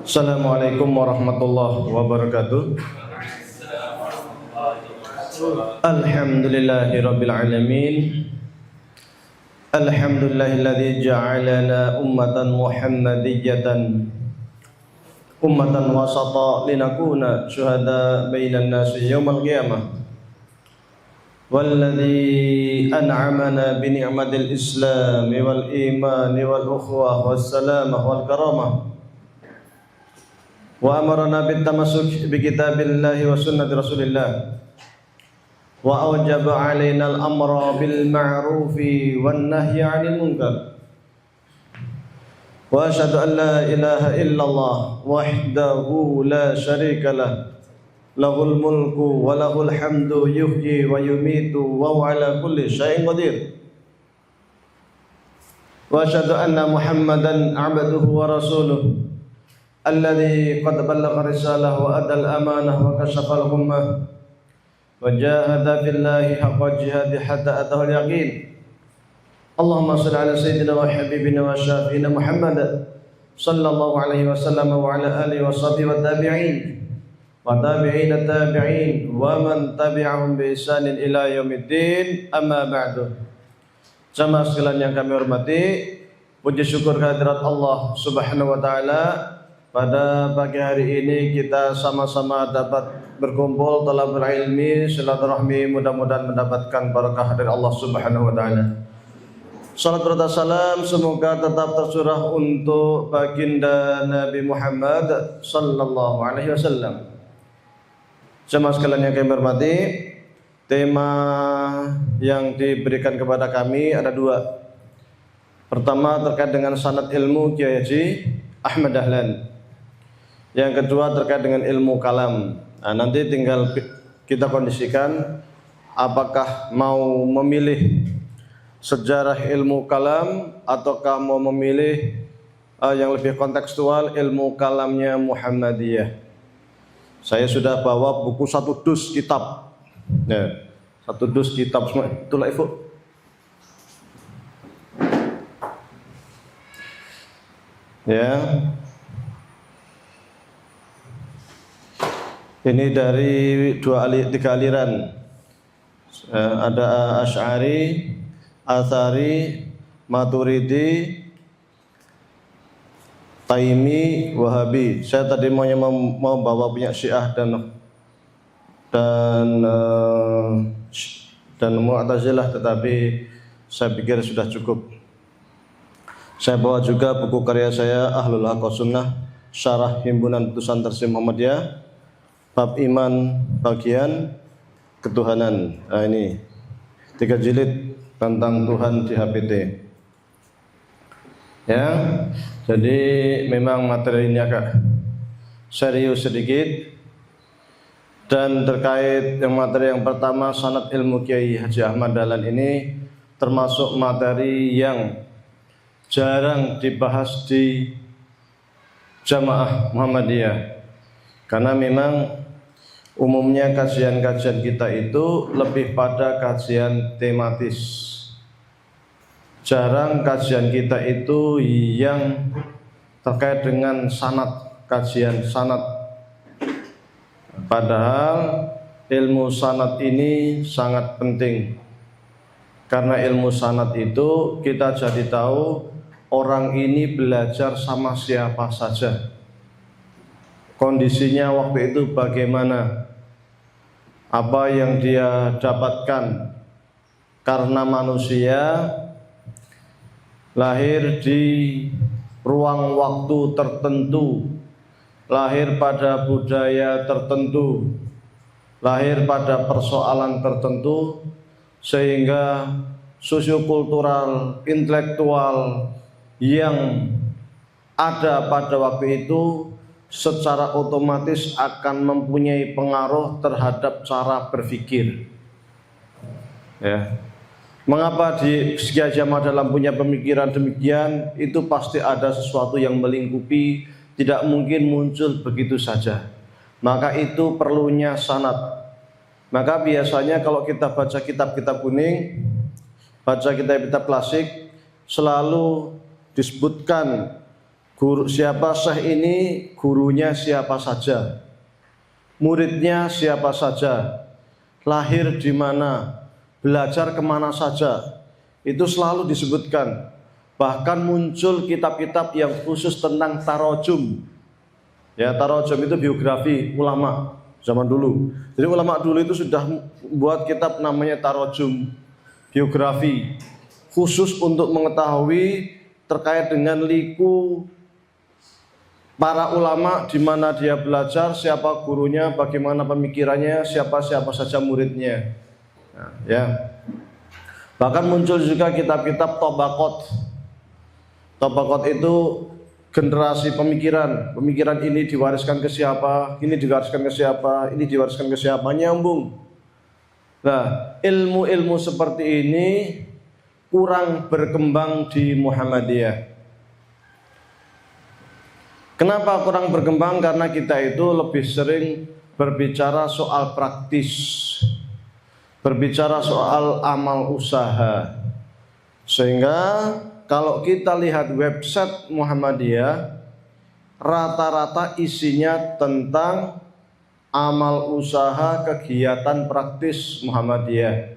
Assalamualaikum warahmatullahi wabarakatuh. Alhamdulillahirabbil alamin. Alhamdulillahilladzi ja'alana ummatan muhammadiyatan ummatan wasata linakuna syuhada bainan nasi yaumal qiyamah. Walladzi an'amana bi ni'matil islam wal iman wal ukhuwah was salamah wal karamah. Wa amarna bit tamassuk bi kitabillahi wa sunnati rasulillah wa awjaba alaina al amra bil ma'rufi wan nahyi 'anil munkar wa asyhadu an la ilaha illallah wahdahu la syarika lah lahul mulku wa lahul hamdu yuhyi wa yumitu wa huwa ala kulli syai'in qadir wa asyhadu anna muhammadan 'abduhu wa rasuluhu alladzi qad ballagha risalah wa adal amanah wa kashafal ummah wa jahada fillahi haqqa jihadi hatta atahul yaqin. Allahumma shalli ala sayyidina wa habibina wa syafiina Muhammad sallallahu alaihi wasallam wa ala alihi wa sahbihi wa tabi'in wa tabi'in tabi'in wa man tabi'ahum bi ihsanin ila yaumiddin. Amma ba'du. Jamaah sekalian yang kami hormati, puji syukur kehadirat Allah Subhanahu wa taala. Pada pagi hari ini kita sama-sama dapat berkumpul talabul ilmi, silaturahmi, mudah-mudahan mendapatkan barakah dari Allah Subhanahu wa taala. Salat serta salam semoga tetap tercurah untuk baginda Nabi Muhammad sallallahu alaihi wasallam. Jemaah sekalian yang kami hormati, tema yang diberikan kepada kami ada dua. Pertama terkait dengan sanad ilmu Kiai Haji Ahmad Dahlan. Yang kedua terkait dengan ilmu kalam. Nah, nanti tinggal kita kondisikan apakah mau memilih sejarah ilmu kalam ataukah mau memilih yang lebih kontekstual ilmu kalamnya Muhammadiyah. Saya sudah bawa buku satu dus kitab. Ya, satu dus kitab semua. Itulah Ibu. Ya. Ini dari tiga aliran. Ada Asy'ari, Athari, Maturidi, Taimi, Wahabi. Saya tadi mau bawa punya Syiah dan Mu'tazilah, tetapi saya pikir sudah cukup. Saya bawa juga buku karya saya Ahlul Haqq Sunnah, Syarah Himpunan Putusan Tarsim Muhammadiyah, bab iman bagian ketuhanan. Nah, ini 3 jilid tentang Tuhan di HPT. Ya, jadi memang materi ini agak serius sedikit. Dan terkait yang materi yang pertama, sanad ilmu Kiai Haji Ahmad Dahlan ini termasuk materi yang jarang dibahas di Jamaah Muhammadiyah. Karena memang umumnya kajian-kajian kita itu lebih pada kajian tematis. Jarang kajian kita itu yang terkait dengan sanad, kajian sanad. Padahal ilmu sanad ini sangat penting. Karena ilmu sanad itu kita jadi tahu orang ini belajar sama siapa saja. Kondisinya waktu itu bagaimana, apa yang dia dapatkan, karena manusia lahir di ruang waktu tertentu, lahir pada budaya tertentu, lahir pada persoalan tertentu, sehingga sosiokultural, intelektual yang ada pada waktu itu secara otomatis akan mempunyai pengaruh terhadap cara berpikir. Ya. Mengapa di Kiai Haji Ahmad Dahlan punya pemikiran demikian? Itu pasti ada sesuatu yang melingkupi, tidak mungkin muncul begitu saja. Maka itu perlunya sanad. Maka biasanya kalau kita baca kitab-kitab kuning, baca kitab-kitab klasik, selalu disebutkan siapa syekh ini, gurunya siapa saja, muridnya siapa saja, lahir di mana, belajar kemana saja, itu selalu disebutkan. Bahkan muncul kitab-kitab yang khusus tentang tarojum. Ya, tarojum itu biografi ulama zaman dulu. Jadi ulama dulu itu sudah buat kitab namanya tarojum, biografi, khusus untuk mengetahui terkait dengan liku para ulama, di mana dia belajar, siapa gurunya, bagaimana pemikirannya, siapa saja muridnya. Nah, ya. Bahkan muncul juga kitab-kitab tobakot. Tobakot itu generasi pemikiran. Pemikiran ini diwariskan ke siapa, ini diwariskan ke siapa, ini diwariskan ke siapa, nyambung. Nah, ilmu-ilmu seperti ini kurang berkembang di Muhammadiyah. Kenapa kurang berkembang? Karena kita itu lebih sering berbicara soal praktis, berbicara soal amal usaha. Sehingga kalau kita lihat website Muhammadiyah, rata-rata isinya tentang amal usaha, kegiatan praktis Muhammadiyah.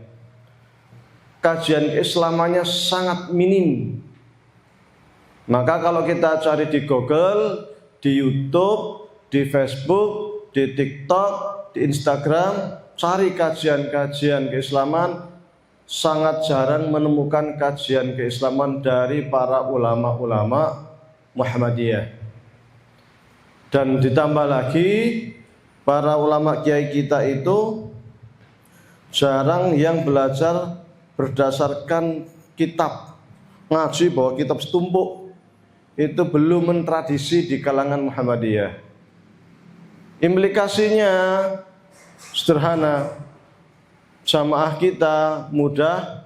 Kajian keislamannya sangat minim. Maka kalau kita cari di Google, di YouTube, di Facebook, di TikTok, di Instagram, cari kajian-kajian keislaman, sangat jarang menemukan kajian keislaman dari para ulama-ulama Muhammadiyah. Dan ditambah lagi, para ulama kiai kita itu jarang yang belajar berdasarkan kitab, ngaji bahwa kitab setumpuk. Itu belum mentradisi di kalangan Muhammadiyah. Implikasinya sederhana, jamaah kita mudah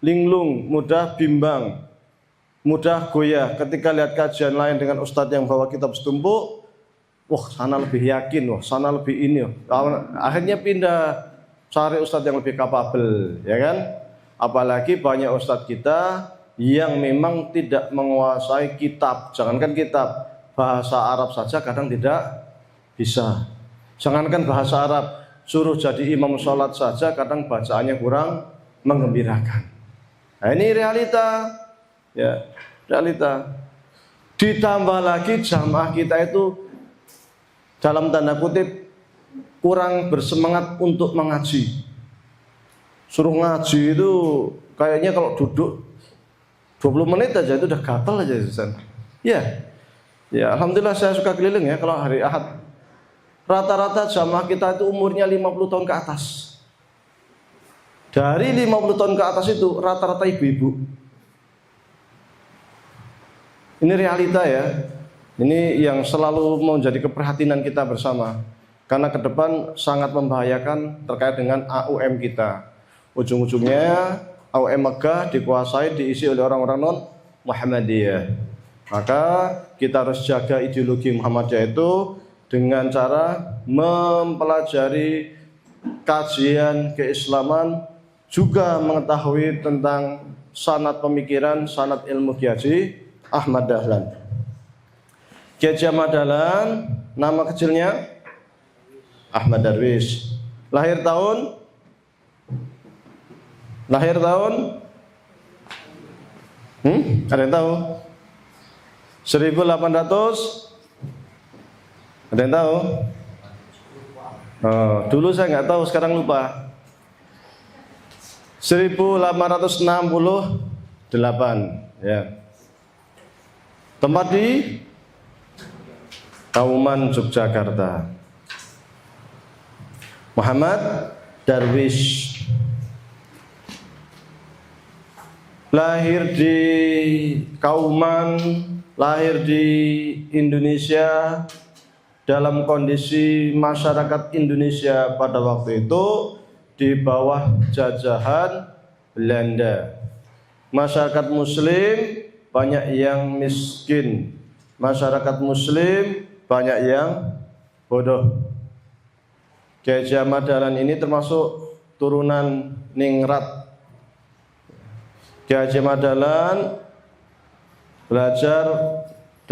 linglung, mudah bimbang, mudah goyah ketika lihat kajian lain dengan ustadz yang bawa kitab setumpuk. Wah, sana lebih yakin, wah sana lebih ini. Akhirnya pindah cari ustadz yang lebih kapabel, ya kan? Apalagi banyak ustadz kita yang memang tidak menguasai kitab. Jangankan kitab, bahasa Arab saja kadang tidak bisa. Jangankan bahasa Arab, suruh jadi imam sholat saja kadang bacaannya kurang menggembirakan. Nah, ini realita, ya, realita. Ditambah lagi jamaah kita itu dalam tanda kutip kurang bersemangat untuk mengaji. Suruh ngaji itu kayaknya kalau duduk 20 menit aja itu udah gatal aja Susan. Ya, ya alhamdulillah saya suka keliling ya kalau hari Ahad. Rata-rata jamaah kita itu umurnya 50 tahun ke atas. Dari 50 tahun ke atas itu rata-rata ibu-ibu. Ini realita ya. Ini yang selalu menjadi keprihatinan kita bersama. Karena ke depan sangat membahayakan terkait dengan AUM kita. Ujung-ujungnya AUM megah dikuasai, diisi oleh orang-orang non Muhammadiyah. Maka kita harus jaga ideologi Muhammadiyah itu dengan cara mempelajari kajian keislaman, juga mengetahui tentang sanad pemikiran, sanad ilmu Kiai Haji Ahmad Dahlan. Kiai Haji Ahmad Dahlan, nama kecilnya Ahmad Darwis. Lahir tahun ada yang tahu? 1800? Ada yang tahu? Oh, dulu saya nggak tahu, sekarang lupa. 1868, ya. Tempat di Kauman, Yogyakarta. Muhammad Darwis. Lahir di Kauman, lahir di Indonesia, dalam kondisi masyarakat Indonesia pada waktu itu di bawah jajahan Belanda. Masyarakat Muslim banyak yang miskin, masyarakat Muslim banyak yang bodoh. Kiai Haji Ahmad Dahlan ini termasuk turunan ningrat. Kiai Haji Ahmad Dahlan belajar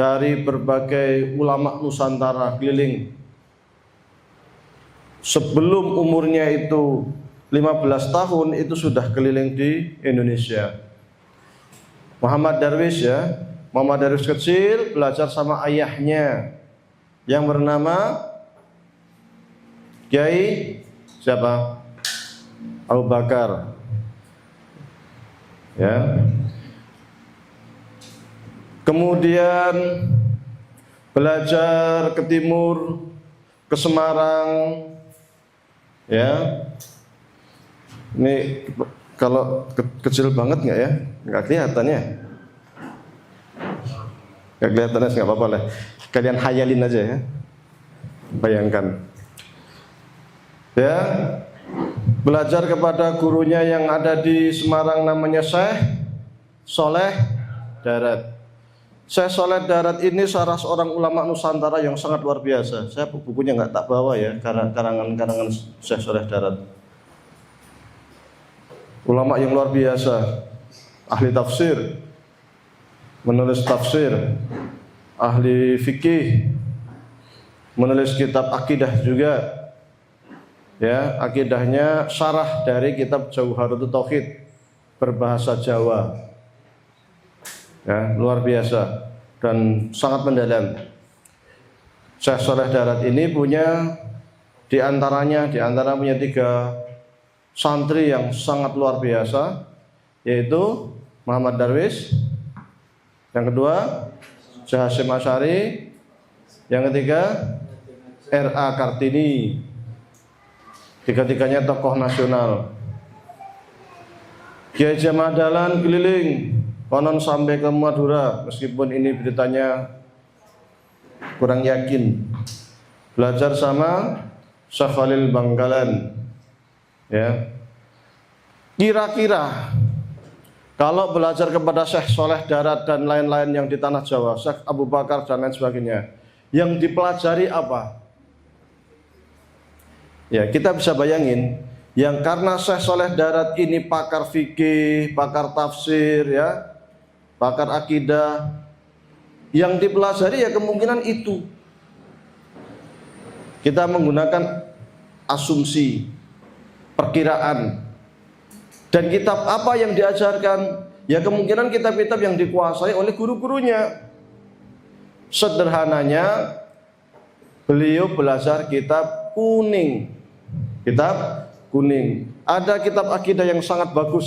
dari berbagai ulama Nusantara keliling. Sebelum umurnya itu 15 tahun itu sudah keliling di Indonesia. Muhammad Darwis ya, Muhammad Darwis kecil belajar sama ayahnya yang bernama Kiai siapa? Abu Bakar. Ya. Kemudian belajar ke timur, ke Semarang. Ya. Ini kalau kecil banget nggak ya? Nggak kelihatan ya? Nggak kelihatan, nggak apa-apa lah. Kalian hayalin aja ya. Bayangkan. Ya. Belajar kepada gurunya yang ada di Semarang namanya Syekh Soleh Darat. Syekh Soleh Darat ini salah seorang ulama Nusantara yang sangat luar biasa. Saya bukunya nggak tak bawa ya, karangan Syekh Soleh Darat. Ulama yang luar biasa, ahli tafsir, menulis tafsir, ahli fikih, menulis kitab akidah juga. Ya, akidahnya syarah dari kitab Jauharatul Tauhid berbahasa Jawa. Ya, luar biasa dan sangat mendalam. Syekh Soleh Darat ini punya di antara punya 3 santri yang sangat luar biasa, yaitu Muhammad Darwis, yang kedua Syekh Hasyim Asy'ari, yang ketiga R.A. Kartini. Tiga-tiganya tokoh nasional. Kiai Jamaah Dahlan keliling, konon sampai ke Madura, meskipun ini beritanya kurang yakin. Belajar sama Syekh Khalil Bangkalan. Ya. Kira-kira kalau belajar kepada Syekh Soleh Darat dan lain-lain yang di tanah Jawa, Syekh Abu Bakar dan lain sebagainya, yang dipelajari apa? Ya, kita bisa bayangin, yang karena Syekh Soleh Darat ini pakar fikih, pakar tafsir, ya, pakar akidah, yang dipelajari ya kemungkinan itu. Kita menggunakan asumsi, perkiraan, dan kitab apa yang diajarkan? Ya kemungkinan kitab-kitab yang dikuasai oleh guru-gurunya. Sederhananya, beliau belajar kitab kuning. Kitab kuning. Ada kitab akidah yang sangat bagus,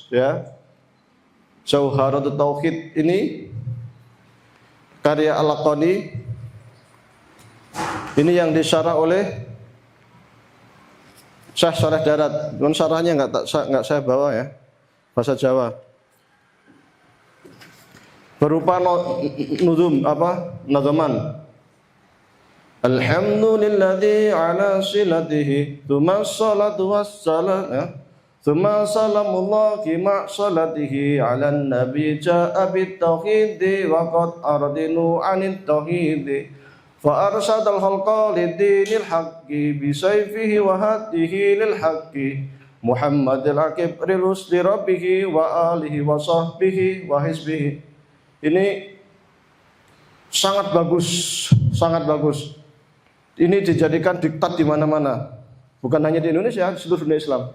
ya. Jauharatul Tauhid ini karya Al-Laqani. Ini yang disyarah oleh Syekh Soleh Darat. Non syarahnya nggak saya bawa ya, bahasa Jawa. Berupa nuzum nazaman. Alhamdulilladzi ala silatihi tsumma salatu wassalam, ya. Tsumma salamullahi ma salatihi ala nabi ja'a bit tauhid wa qad ardinu anit tauhid fa arsadal khalqa lidinil haqqi bi sayfihi wa hadihi lil haqqi Muhammadil aqib rilus li rabbih wa alihi wa sahbihi wa hizbihi. Ini sangat bagus, sangat bagus. Ini dijadikan diktat di mana-mana, bukan hanya di Indonesia, di seluruh dunia Islam.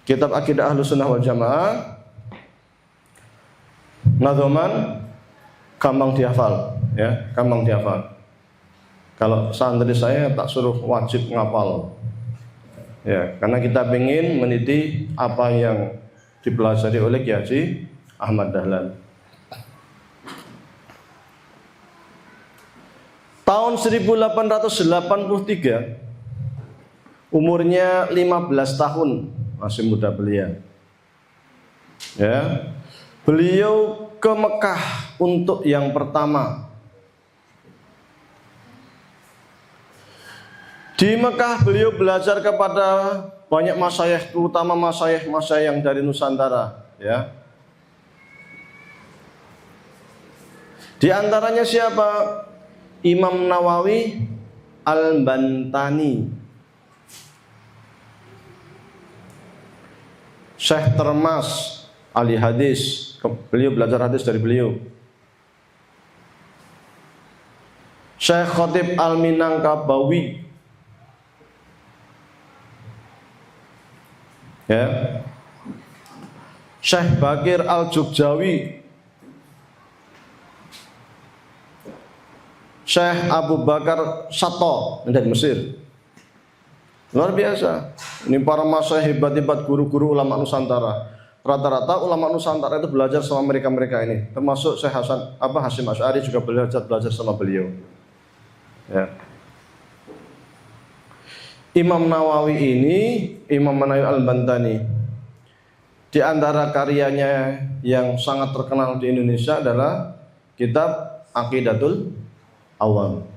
Kitab Akidah Ahlus Sunnah wal Jamaah, nazaman, gampang dihafal, ya, gampang dihafal. Kalau santri saya tak suruh wajib ngapal, ya, karena kita ingin meneliti apa yang dipelajari oleh Kiai Haji Ahmad Dahlan. Tahun 1883, umurnya 15 tahun, masih muda beliau. Ya, beliau ke Mekah untuk yang pertama. Di Mekah beliau belajar kepada banyak masyayikh, terutama masyayikh yang dari Nusantara. Ya. Di antaranya siapa? Imam Nawawi Al-Bantani, Syekh Termas ahli hadis, beliau belajar hadis dari beliau. Syekh Khatib Al-Minangkabawi, ya, Syekh Bakir Al-Jogjawi, Syekh Abu Bakar Sato dari Mesir. Luar biasa. Ini para masyayikh hebat-hebat, guru-guru ulama Nusantara. Rata-rata ulama Nusantara itu belajar sama mereka-mereka ini. Termasuk Syekh Hasyim Asy'ari juga belajar sama beliau. Ya. Imam Nawawi ini, Imam Nawawi Al-Bantani, di antara karyanya yang sangat terkenal di Indonesia adalah kitab Aqidatul Awam.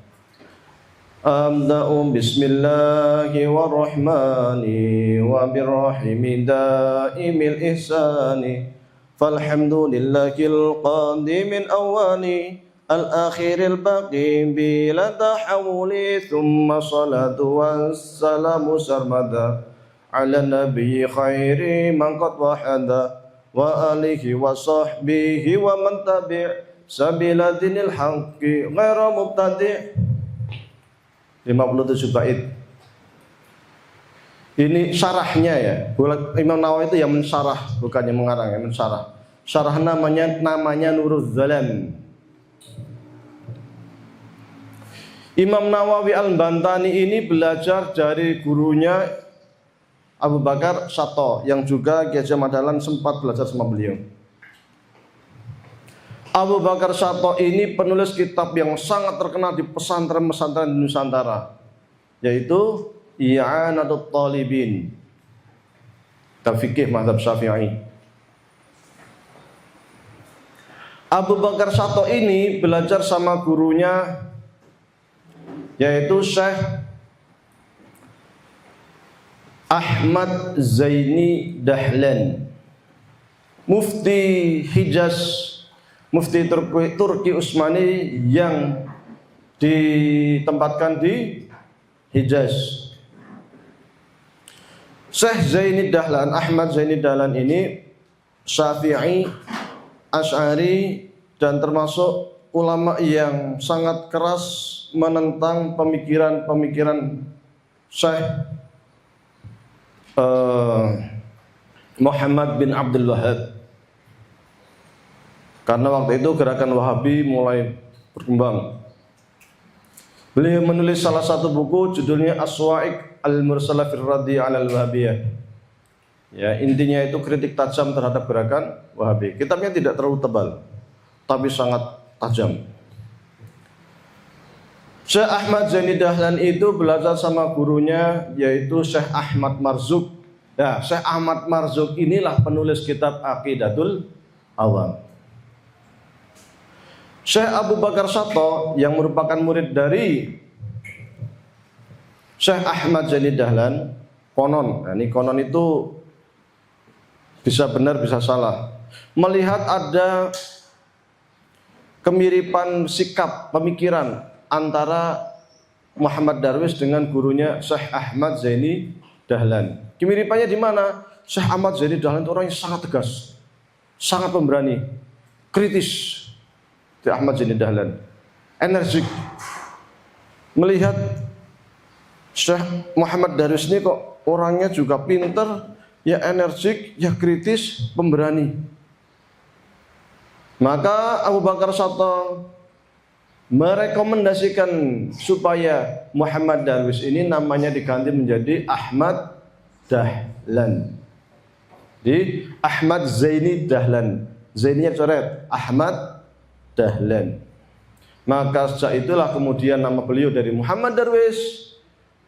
Abda'u bismillahi warrahmani wa birrahimi daimil ihsani falhamdulillahil qadimin awwali al-akhiril baqi bila tahawuli thumma salatu wassalamu sarmada ala nabiyyi khairi man qad wahada wa alihi wa sahbihi wa man tabi' sabila dinil haqqi ghaira mubtadi'. 57 bait. Ini syarahnya ya. Imam Nawawi itu yang mensyarah, bukan yang mengarang, yang mensyarah. Syarah namanya Nuruz Zalam. Imam Nawawi Al-Bantani ini belajar dari gurunya Abu Bakar Sato, yang juga Ki Haji Ahmad Dahlan sempat belajar sama beliau. Abu Bakar Sato ini penulis kitab yang sangat terkenal di pesantren-pesantren di Nusantara, yaitu I'anatut Talibin, kitab fikih mazhab Syafi'i. Abu Bakar Sato ini belajar sama gurunya, yaitu Syekh Ahmad Zaini Dahlan, Mufti Hijaz, Mufti Turki Utsmani yang ditempatkan di Hijaz. Syekh Zaini Dahlan, Ahmad Zaini Dahlan ini Syafi'i, Asy'ari, dan termasuk ulama yang sangat keras menentang pemikiran-pemikiran Syekh Muhammad bin Abdul Wahhab. Karena waktu itu gerakan Wahabi mulai berkembang. Beliau menulis salah satu buku judulnya As-Sawa'iq Al-Mursalah fir Raddi 'ala Al-Wahabiyyah. Ya, intinya itu kritik tajam terhadap gerakan Wahabi. Kitabnya tidak terlalu tebal, tapi sangat tajam. Syekh Ahmad Zaini Dahlan itu belajar sama gurunya, yaitu Syekh Ahmad Marzuq. Ya, Syekh Ahmad Marzuq inilah penulis kitab Aqidatul Awam. Syekh Abu Bakar Sato yang merupakan murid dari Syekh Ahmad Zaini Dahlan, konon, nah ini konon itu bisa benar bisa salah, melihat ada kemiripan sikap pemikiran antara Muhammad Darwis dengan gurunya Syekh Ahmad Zaini Dahlan. Kemiripannya di mana? Syekh Ahmad Zaini Dahlan itu orang yang sangat tegas, sangat pemberani, kritis. Ahmad Zaini Dahlan energik. Melihat Syekh Muhammad Darwis ini kok orangnya juga pinter, ya energik, ya kritis, pemberani. Maka Abu Bakar Sato merekomendasikan supaya Muhammad Darwis ini namanya diganti menjadi Ahmad Dahlan. Di Ahmad Zaini Dahlan. Zaininya coret, Ahmad Dahlan. Maka sejak itulah kemudian nama beliau dari Muhammad Darwis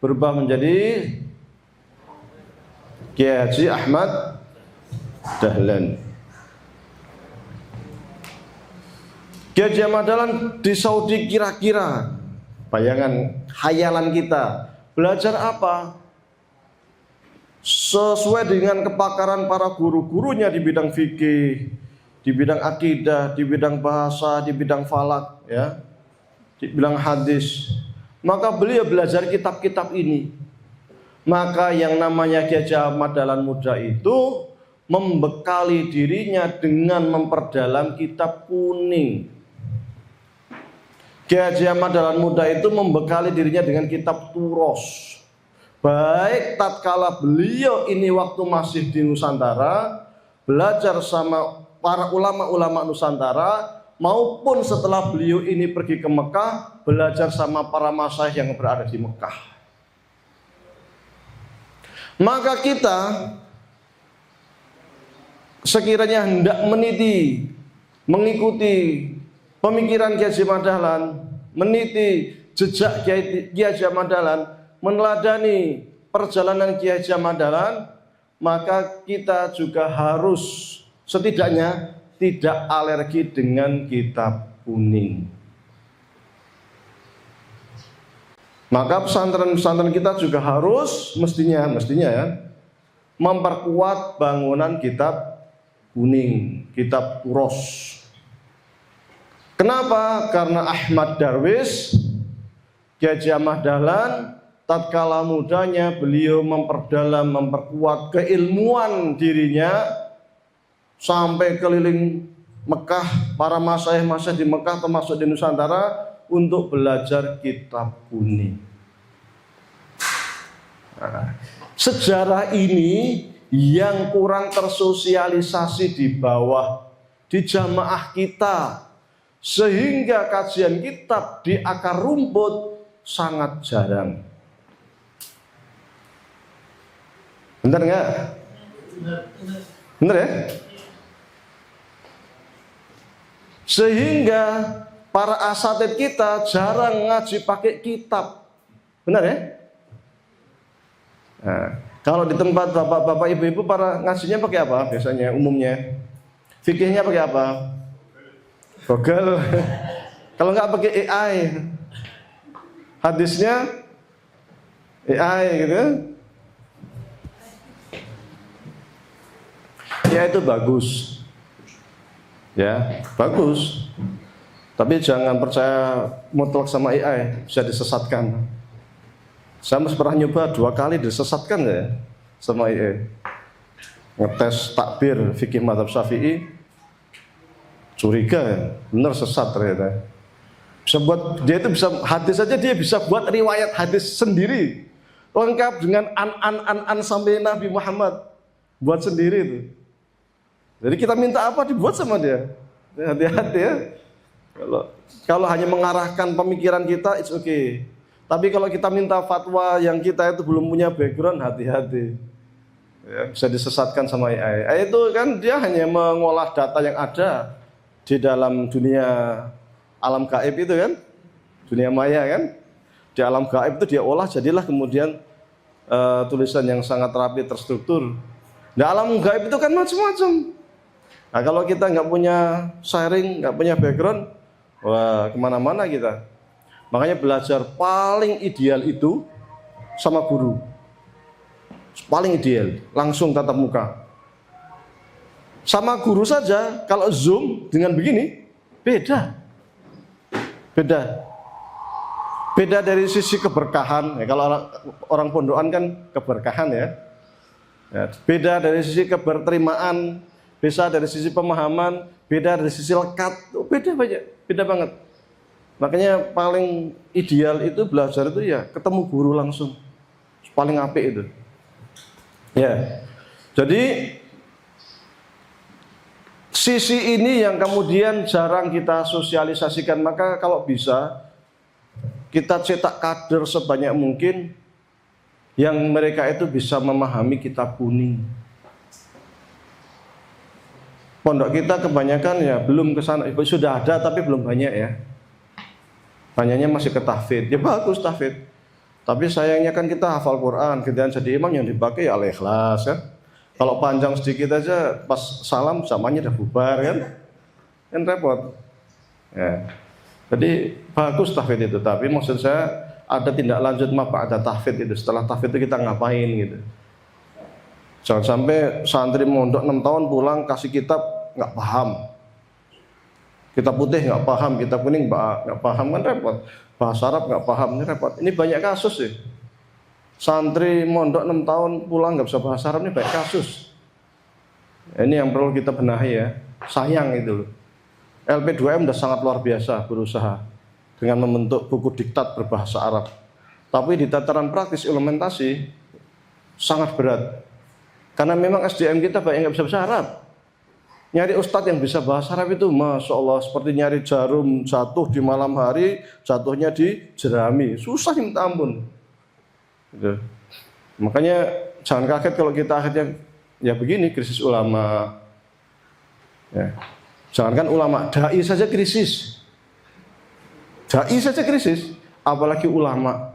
berubah menjadi Kiai Haji Ahmad Dahlan. Kiai Haji Ahmad Dahlan di Saudi, kira-kira bayangan khayalan kita belajar apa? Sesuai dengan kepakaran para guru-gurunya di bidang fikih, di bidang akidah, di bidang bahasa, di bidang falak, ya, di bidang hadis. Maka beliau belajar kitab-kitab ini. Maka yang namanya Kiai Haji Ahmad Dahlan Muda itu membekali dirinya dengan memperdalam kitab kuning. Kiai Haji Ahmad Dahlan Muda itu membekali dirinya dengan kitab turos. Baik tatkala beliau ini waktu masih di Nusantara, belajar sama para ulama-ulama Nusantara, maupun setelah beliau ini pergi ke Mekah, belajar sama para masyayikh yang berada di Mekah. Maka kita sekiranya hendak meniti, mengikuti pemikiran Kiai Haji Ahmad Dahlan, meniti jejak Kiai Haji Ahmad Dahlan, meneladani perjalanan Kiai Haji Ahmad Dahlan, maka kita juga harus setidaknya tidak alergi dengan kitab kuning. Maka pesantren-pesantren kita juga harus mestinya ya memperkuat bangunan kitab kuning, kitab turos. Kenapa? Karena Ahmad Darwis, Kiai Haji Ahmad Dahlan, tatkala mudanya beliau memperdalam, memperkuat keilmuan dirinya sampai keliling Mekah, para masyayikh di Mekah termasuk di Nusantara untuk belajar kitab kuning. Nah, sejarah ini yang kurang tersosialisasi di bawah, di jamaah kita, sehingga kajian kitab di akar rumput sangat jarang. Benar nggak? Benar ya? Sehingga para asatid kita jarang ngaji pakai kitab. Benar ya? Nah, kalau di tempat bapak-bapak, ibu-ibu para ngajinya pakai apa biasanya umumnya? Fikihnya pakai apa? Google. Kalau nggak pakai AI. Hadisnya AI gitu. Ya itu bagus. Ya, bagus. Tapi jangan percaya mutlak sama AI, bisa disesatkan. Saya pernah nyoba 2 kali disesatkan ya sama AI. Ngetes takbir fikih mazhab Syafi'i, curiga ya, benar sesat ternyata. Bisa buat dia itu bisa hadis saja, dia bisa buat riwayat hadis sendiri, lengkap dengan an sampai Nabi Muhammad, buat sendiri itu. Jadi kita minta apa dibuat sama dia. Hati-hati ya. Kalau hanya mengarahkan pemikiran kita, it's okay. Tapi kalau kita minta fatwa yang kita itu belum punya background, hati-hati. Ya, bisa disesatkan sama AI. AI itu kan dia hanya mengolah data yang ada di dalam dunia alam gaib itu kan, dunia maya kan. Di alam gaib itu dia olah, jadilah kemudian tulisan yang sangat rapi, terstruktur. Di alam gaib itu kan macam-macam. Nah kalau kita nggak punya sharing, nggak punya background, wah kemana-mana kita. Makanya belajar paling ideal itu sama guru. Paling ideal, langsung tatap muka. Sama guru saja, kalau Zoom dengan begini, beda. Beda dari sisi keberkahan. Ya, kalau orang pondokan kan keberkahan ya. Beda dari sisi keberterimaan, beda dari sisi pemahaman, beda dari sisi lekat, beda banget. Makanya paling ideal itu belajar itu ya ketemu guru langsung, paling apik itu. Ya, jadi sisi ini yang kemudian jarang kita sosialisasikan. Maka kalau bisa kita cetak kader sebanyak mungkin yang mereka itu bisa memahami kitab kuning. Pondok kita kebanyakan ya belum ke sana, sudah ada tapi belum banyak ya. Banyaknya masih ke tahfidz. Ya bagus tahfidz. Tapi sayangnya kan kita hafal Quran, kemudian jadi imam yang dipakai ya Al-Ikhlas kan. Kalau panjang sedikit aja pas salam zamannya udah bubar kan repot. Ya. Jadi bagus tahfidz itu, tapi maksud saya ada tindak lanjut ada tahfidz itu. Setelah tahfidz itu kita ngapain gitu. Jangan sampai santri mondok 6 tahun pulang kasih kitab nggak paham. Kitab putih nggak paham, kitab kuning nggak paham kan repot. Bahasa Arab nggak paham, ini repot. Ini banyak kasus sih. Santri mondok 6 tahun pulang nggak bisa bahasa Arab, ini banyak kasus. Ini yang perlu kita benahi ya. Sayang itu. LP2M udah sangat luar biasa berusaha. dengan membentuk buku diktat berbahasa Arab. Tapi di tataran praktis implementasi sangat berat. Karena memang SDM kita banyak yang nggak bisa bahasa Arab. Nyari ustadz yang bisa bahasa Arab itu Masya Allah seperti nyari jarum jatuh di malam hari, jatuhnya di jerami. Susah minta ampun. Gitu. Makanya jangan kaget kalau kita akhirnya ya begini, krisis ulama. Ya. Jangankan ulama, dai saja krisis. Dai saja krisis, apalagi ulama.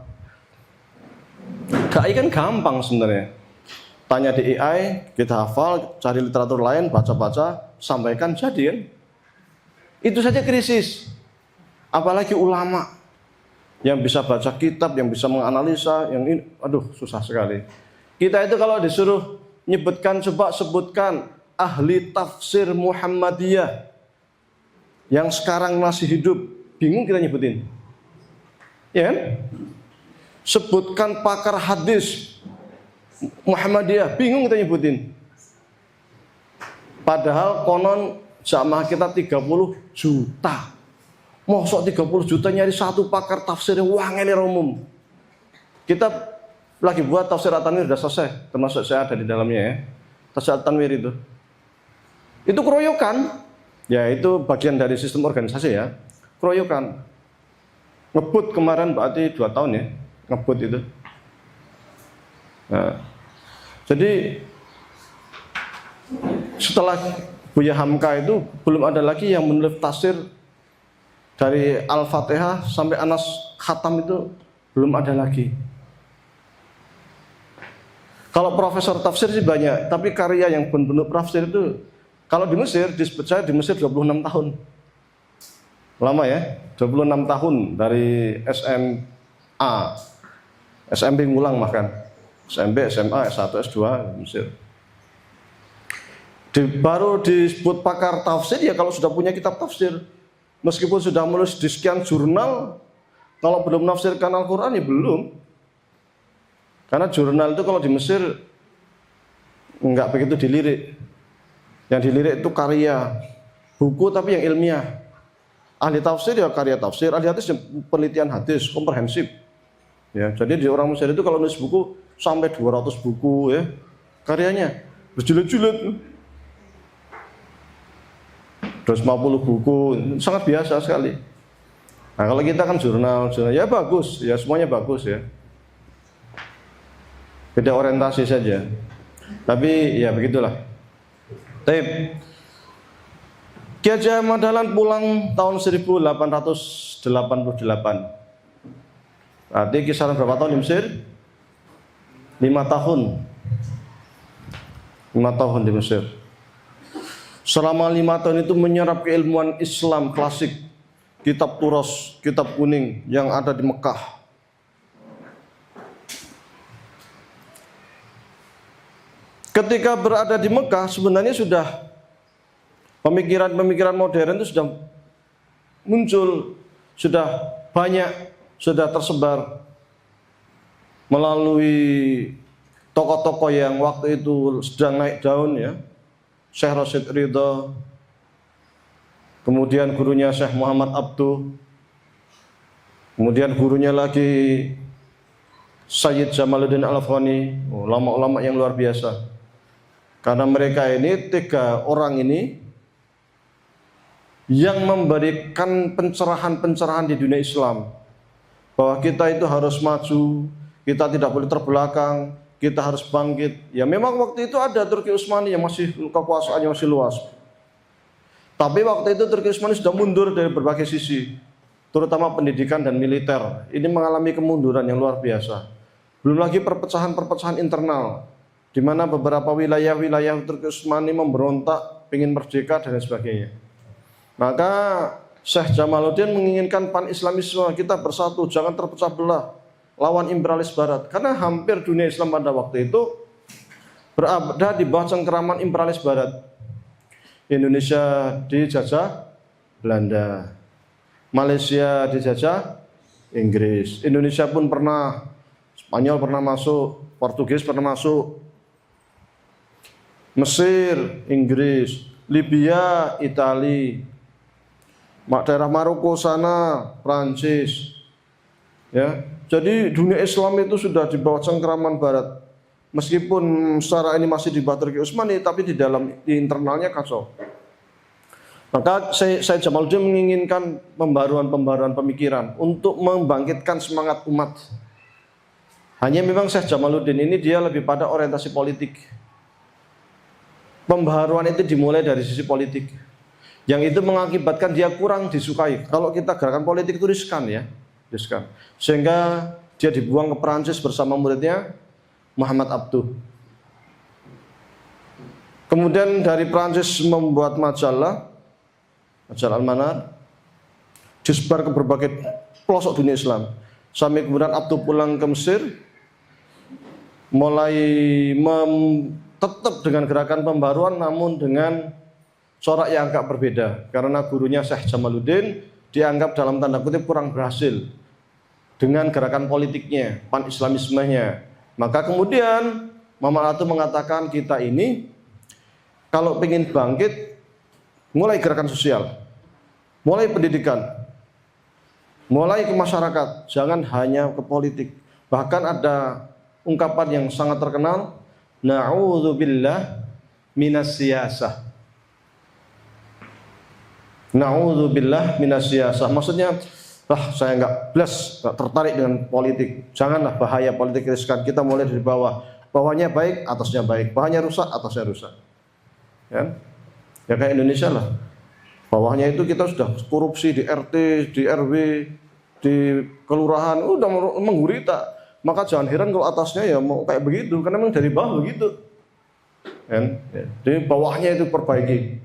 Dai kan gampang sebenarnya. Tanya di AI, kita hafal, cari literatur lain, baca-baca, sampaikan, jadi kan. Itu saja krisis. Apalagi ulama yang bisa baca kitab, yang bisa menganalisa, yang ini, aduh susah sekali. Kita itu kalau disuruh nyebutkan, coba sebutkan ahli tafsir Muhammadiyah yang sekarang masih hidup, bingung kita nyebutin. Ya kan? Sebutkan pakar hadis Muhammadiyah, bingung kita nyebutin. Padahal konon jamaah kita 30 juta. Mosok 30 juta nyari satu pakar tafsir yang wangele umum. Kita lagi buat tafsir At-Tanwir sudah selesai, termasuk saya ada di dalamnya ya. Tafsir At-Tanwir itu. Itu keroyokan. Ya itu bagian dari sistem organisasi ya. Keroyokan. Ngebut kemarin berarti 2 tahun ya. Ngebut itu. Nah, jadi setelah Buya Hamka itu belum ada lagi yang menulis tafsir dari Al-Fatihah sampai Anas Khatam itu belum ada lagi. Kalau profesor tafsir sih banyak, tapi karya yang benar-benar tafsir itu kalau di Mesir, disebut saya di Mesir 26 tahun. Lama ya, 26 tahun dari SMA, SMP ngulang bahkan. SMP, SMA, S1, S2 di Mesir. Baru disebut pakar tafsir ya kalau sudah punya kitab tafsir. Meskipun sudah menulis di sekian jurnal, kalau belum menafsirkan Al-Quran ya belum. Karena jurnal itu kalau di Mesir enggak begitu dilirik. Yang dilirik itu karya, buku tapi yang ilmiah. Ahli tafsir ya karya tafsir, ahli hadis ya penelitian hadis, komprehensif. Ya, jadi di orang Mesir itu kalau nulis buku sampai 200 buku ya, karyanya berjilid-jilid. 250 buku, sangat biasa sekali. Nah kalau kita kan jurnal ya bagus, ya semuanya bagus ya. Beda orientasi saja. Tapi ya begitulah. Baik. Ki Haji Ahmad Dahlan pulang tahun 1888. Berarti kisaran berapa tahun di Mesir? 5 tahun. 5 tahun di Mesir. Selama 5 tahun itu menyerap keilmuan Islam klasik, kitab Turas, kitab kuning yang ada di Mekah. Ketika berada di Mekah sebenarnya sudah pemikiran-pemikiran modern itu sudah muncul, sudah banyak, sudah tersebar melalui tokoh-tokoh yang waktu itu sedang naik daun ya. Syekh Rashid Ridha, kemudian gurunya Syekh Muhammad Abduh, kemudian gurunya lagi Sayyid Jamaluddin Al-Afghani, ulama-ulama yang luar biasa. Karena mereka ini 3 orang ini yang memberikan pencerahan-pencerahan di dunia Islam, bahwa kita itu harus maju, kita tidak boleh terbelakang, kita harus bangkit. Ya memang waktu itu ada Turki Utsmani yang masih kekuasaannya masih luas. Tapi waktu itu Turki Utsmani sudah mundur dari berbagai sisi, terutama pendidikan dan militer. Ini mengalami kemunduran yang luar biasa. Belum lagi perpecahan-perpecahan internal, di mana beberapa wilayah-wilayah Turki Utsmani memberontak, ingin merdeka dan sebagainya. Maka Syekh Jamaluddin menginginkan pan-Islamisme, kita bersatu, jangan terpecah belah lawan imperialis barat. Karena hampir dunia Islam pada waktu itu berada di bawah cengkeraman imperialis barat. Indonesia dijajah Belanda, Malaysia dijajah Inggris, Indonesia pun pernah, Spanyol pernah masuk, Portugis pernah masuk, Mesir, Inggris, Libya, Italia. daerah Maroko sana, Prancis. Ya. Jadi dunia Islam itu sudah di bawah cengkeraman Barat. Meskipun secara ini masih di bawah Turki Utsmani, tapi di internalnya kacau. Maka saya Jamaluddin menginginkan pembaruan pemikiran untuk membangkitkan semangat umat. Hanya memang Syekh Jamaluddin ini dia lebih pada orientasi politik. Pembaruan itu dimulai dari sisi politik. Yang itu mengakibatkan dia kurang disukai. Kalau kita gerakan politik itu riskan ya, riskan. Sehingga dia dibuang ke Perancis bersama muridnya Muhammad Abduh. Kemudian dari Perancis membuat majalah Al-Manar, disebar ke berbagai pelosok dunia Islam. Sampai kemudian Abduh pulang ke Mesir, mulai tetap dengan gerakan pembaruan, namun dengan corak yang agak berbeda. Karena gurunya Syekh Jamaluddin dianggap dalam tanda kutip kurang berhasil dengan gerakan politiknya, pan-islamismenya. Maka kemudian Muhammad Abduh mengatakan, kita ini kalau ingin bangkit, mulai gerakan sosial, mulai pendidikan, mulai ke masyarakat, jangan hanya ke politik. Bahkan ada ungkapan yang sangat terkenal, na'udzubillah minas siyasah. Na'udzubillah minas siyasah. Maksudnya, saya nggak tertarik dengan politik. Janganlah, bahaya politik riskan. Kita mulai dari bawah. Bawahnya baik, atasnya baik. Bawahnya rusak, atasnya rusak. Ya kayak Indonesia lah. Bawahnya itu kita sudah korupsi di RT, di RW, di kelurahan, udah menggurita. Maka jangan heran kalau atasnya ya mau kayak begitu, karena memang dari bawah begitu. Jadi bawahnya itu perbaiki.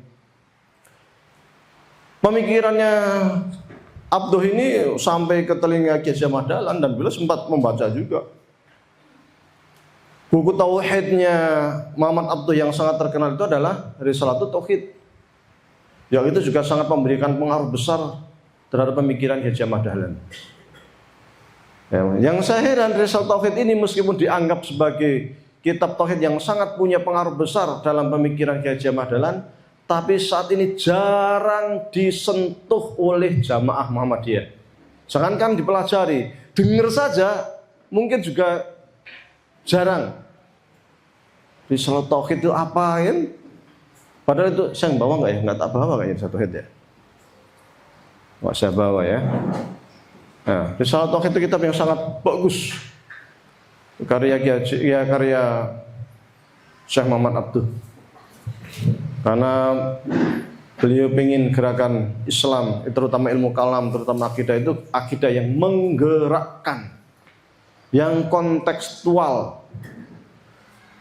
Pemikirannya Abduh ini sampai ke telinga Kiai Haji Ahmad Dahlan, dan beliau sempat membaca juga. Buku tauhidnya Muhammad Abduh yang sangat terkenal itu adalah Risalatut Tauhid. Yang itu juga sangat memberikan pengaruh besar terhadap pemikiran Kiai Haji Ahmad Dahlan. Yang saya heran, Risalah Tauhid ini meskipun dianggap sebagai kitab tauhid yang sangat punya pengaruh besar dalam pemikiran Kiai Haji Ahmad Dahlan, tapi saat ini jarang disentuh oleh jamaah Muhammadiyah. Jangankan dipelajari, dengar saja mungkin juga jarang. Risalah Tauhid itu apa ya? Padahal itu saya bawa nggak ya? Nggak tak bawa kayaknya Risalah Tauhid ya? Nggak saya bawa ya. Nah, Risalah Tauhid itu kitab yang sangat bagus. Karya Syekh Muhammad Abduh. Karena beliau ingin gerakan Islam, terutama ilmu kalam, terutama akidah, itu akidah yang menggerakkan, yang kontekstual,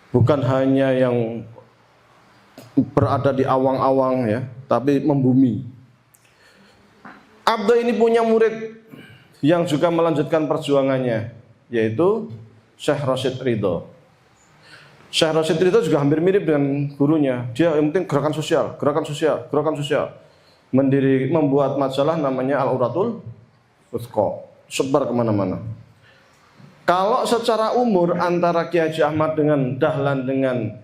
bukan hanya yang berada di awang-awang ya, tapi membumi. Abduh ini punya murid yang juga melanjutkan perjuangannya, yaitu Syekh Rashid Ridho. Syekh Rashid Ridho juga hampir mirip dengan gurunya. Dia yang penting gerakan sosial, gerakan sosial, gerakan sosial. Membuat majalah namanya Al-Uratul Wuthqa, sebar kemana-mana. Kalau secara umur antara Kiai Haji Ahmad dengan Dahlan dengan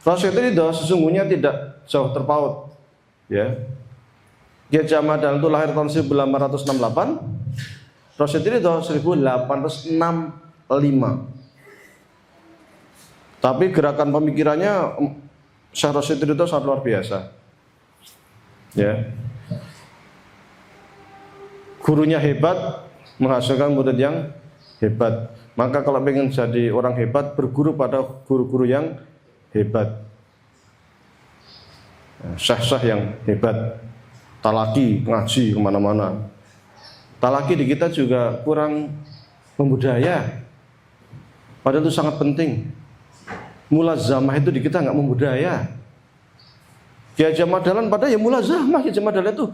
Rashid Ridho sesungguhnya tidak jauh terpaut. Ya. Kiai Haji Ahmad Dahlan itu lahir tahun 1868, Rashid Ridho 1865. Tapi gerakan pemikirannya Syekh Rashid Ridho sangat luar biasa. Ya. Gurunya hebat, menghasilkan murid yang hebat. Maka kalau ingin jadi orang hebat, berguru pada guru-guru yang hebat. Syekh-syekh yang hebat. Talaki, ngaji kemana-mana. Talaki di kita juga kurang membudaya. Padahal itu sangat penting. Mulazamah itu di kita nggak membudaya. Kiai Haji Ahmad Dahlan padahal ya mulazamah. Kiai Haji Ahmad Dahlan itu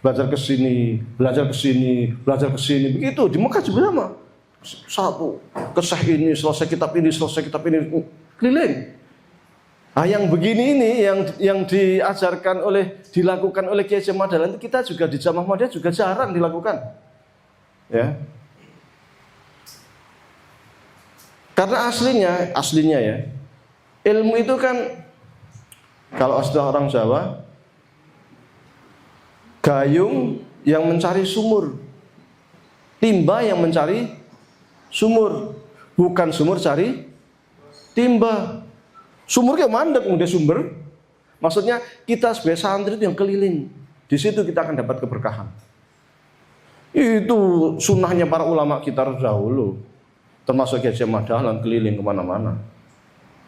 belajar ke sini, belajar ke sini, belajar ke sini. Begitu di Mekah juga sama. Satu kesah ini, selesai kitab ini, selesai kitab ini, keliling. Ah, yang begini ini yang diajarkan dilakukan oleh Kiai Haji Ahmad Dahlan itu kita juga di Jamaah Ahmadiyah juga jarang dilakukan. Ya. Karena aslinya ya, ilmu itu kan kalau istilah orang Jawa, gayung yang mencari sumur, timba yang mencari sumur, bukan sumur cari timba. Sumur kayak mandek udah sumber. Maksudnya kita sebagai santri itu yang keliling. Di situ kita akan dapat keberkahan. Itu sunnahnya para ulama kita dahulu. Termasuk Kiai Haji Ahmad Dahlan keliling kemana-mana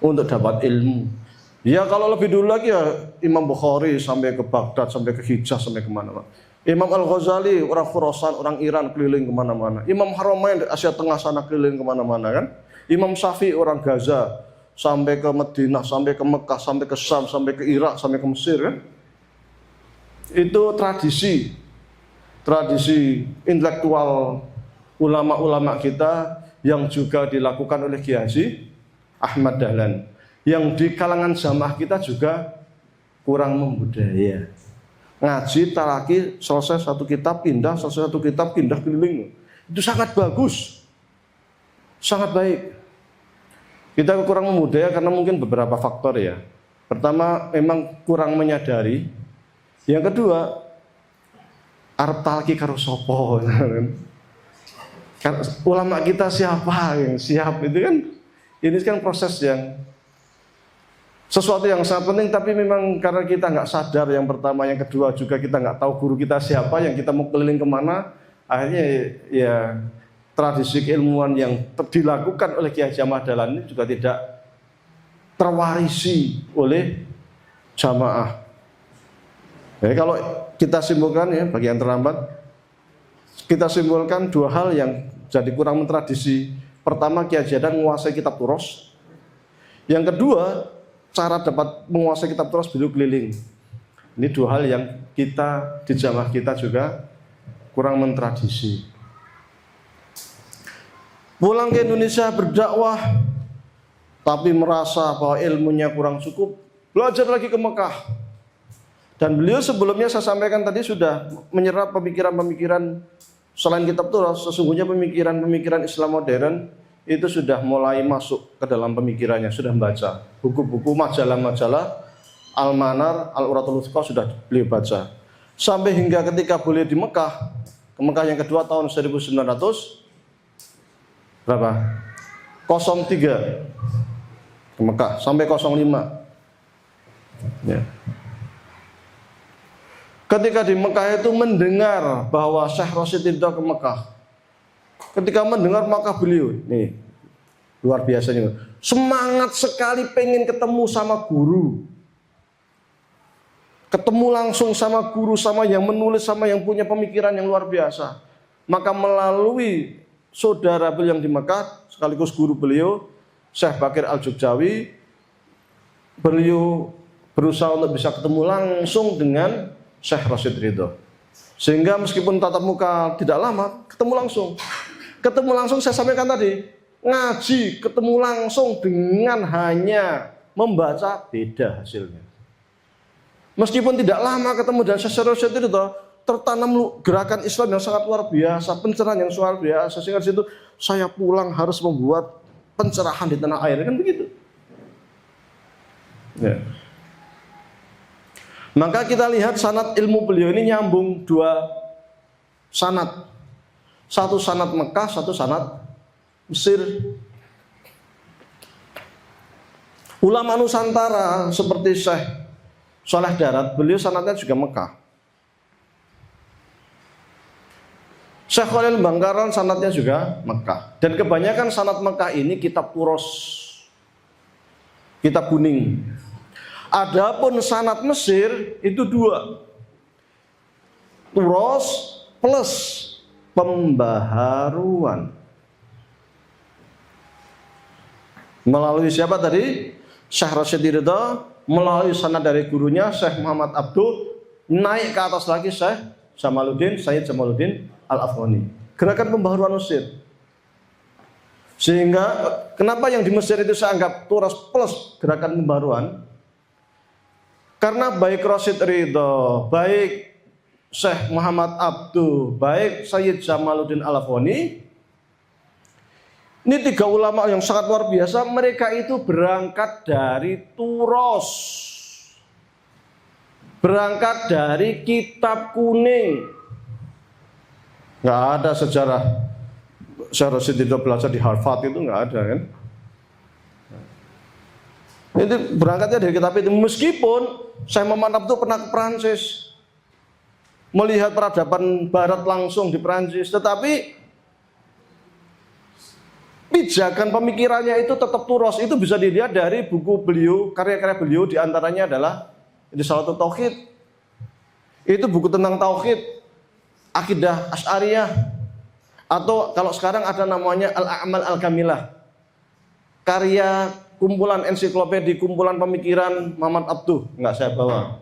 untuk dapat ilmu. Ya kalau lebih dulu lagi ya Imam Bukhari sampai ke Baghdad, sampai ke Hijaz, sampai kemana-mana. Imam Al-Ghazali orang Khurasan, orang Iran keliling kemana-mana. Imam Haramain Asia Tengah sana keliling kemana-mana kan. Imam Syafi'i orang Gaza sampai ke Madinah, sampai ke Mekah, sampai ke Syam, sampai ke Irak, sampai ke Mesir kan. Itu tradisi intelektual ulama-ulama kita yang juga dilakukan oleh Kiai Haji Ahmad Dahlan. Yang di kalangan jamaah kita juga kurang membudaya. Ngaji, talaki, selesai satu kitab pindah, selesai satu kitab pindah keliling. Itu sangat bagus. Sangat baik. Kita kurang membudaya karena mungkin beberapa faktor ya. Pertama, memang kurang menyadari. Yang kedua, arep talaki karo sopo. Ulama kita siapa yang siap itu kan? Ini kan proses yang sesuatu yang sangat penting, tapi memang karena kita nggak sadar yang pertama, yang kedua juga kita nggak tahu guru kita siapa, yang kita mau keliling kemana, akhirnya ya tradisi keilmuan yang dilakukan oleh Kiai Haji Ahmad Dahlan ini juga tidak terwarisi oleh jamaah. Jadi kalau kita simpulkan ya, bagi yang terlambat, kita simpulkan dua hal yang jadi kurang mentradisi. Pertama, Kiai Haji Dahlan menguasai kitab turos. Yang kedua, cara dapat menguasai kitab turos beliau keliling. Ini dua hal yang kita di jamaah kita juga kurang mentradisi. Pulang ke Indonesia berdakwah, tapi merasa bahwa ilmunya kurang cukup, belajar lagi ke Mekah. Dan beliau sebelumnya saya sampaikan tadi sudah menyerap pemikiran-pemikiran selain kitab turos. Sesungguhnya pemikiran-pemikiran Islam modern itu sudah mulai masuk ke dalam pemikirannya, sudah membaca buku-buku, majalah-majalah Al-Manar, Al-Uratul Wuthqa sudah beliau baca. Sampai hingga ketika beliau di Mekah, ke Mekah yang kedua tahun 1900 berapa? 03 ke Mekah sampai 05. Ya. Ketika di Mekah itu mendengar bahwa Syekh Rasyid Ridho ke Mekah. Ketika mendengar maka beliau, nih luar biasanya, semangat sekali pengen ketemu sama guru. Ketemu langsung sama guru, sama yang menulis, sama yang punya pemikiran yang luar biasa. Maka melalui saudara beliau yang di Mekah, sekaligus guru beliau, Syekh Bakir Al-Jogjawi, beliau berusaha untuk bisa ketemu langsung dengan Syekh Rasyid Ridho. Sehingga meskipun tatap muka tidak lama, ketemu langsung. Ketemu langsung saya sampaikan tadi, ngaji ketemu langsung dengan hanya membaca beda hasilnya. Meskipun tidak lama ketemu dan Syekh Rasyid Ridho, tertanam gerakan Islam yang sangat luar biasa, pencerahan yang luar biasa. Sehingga di situ saya pulang harus membuat pencerahan di tanah air, kan begitu. Ya. Maka kita lihat sanad ilmu beliau ini nyambung dua sanad. Satu sanad Mekah, satu sanad Mesir. Ulama Nusantara seperti Syekh Saleh Darat, beliau sanadnya juga Mekah. Syekh Khalil Bangkalan sanadnya juga Mekah. Dan kebanyakan sanad Mekah ini kitab turos, kitab kuning. Adapun sanad Mesir itu dua, turos plus pembaharuan. Melalui siapa tadi? Syekh Rasyid Ridho, melalui sanad dari gurunya Syekh Muhammad Abduh, naik ke atas lagi Syekh Sayyid Jamaluddin Al-Afghani. Gerakan pembaharuan Mesir. Sehingga kenapa yang di Mesir itu saya anggap turos plus gerakan pembaharuan? Karena baik Rasyid Ridho, baik Syekh Muhammad Abduh, baik Sayyid Jamaluddin Al-Afghani, ini tiga ulama yang sangat luar biasa. Mereka itu berangkat dari turos. berangkat dari kitab kuning. Nggak ada sejarah Syekh Rasyid itu belajar di Harvard, itu nggak ada kan. Itu berangkatnya dari kitab itu. Meskipun Syekh Muhammad Abduh pernah ke Perancis, melihat peradaban barat langsung di Perancis, tetapi pijakan pemikirannya itu tetap turos. Itu bisa dilihat dari buku beliau, karya-karya beliau, diantaranya adalah Risalatul Tauhid. Itu buku tentang tauhid, akidah Asy'ariyah, atau kalau sekarang ada namanya Al-A'mal Al-Kamilah, karya kumpulan ensiklopedi, kumpulan pemikiran Muhammad Abduh. Enggak saya bawa,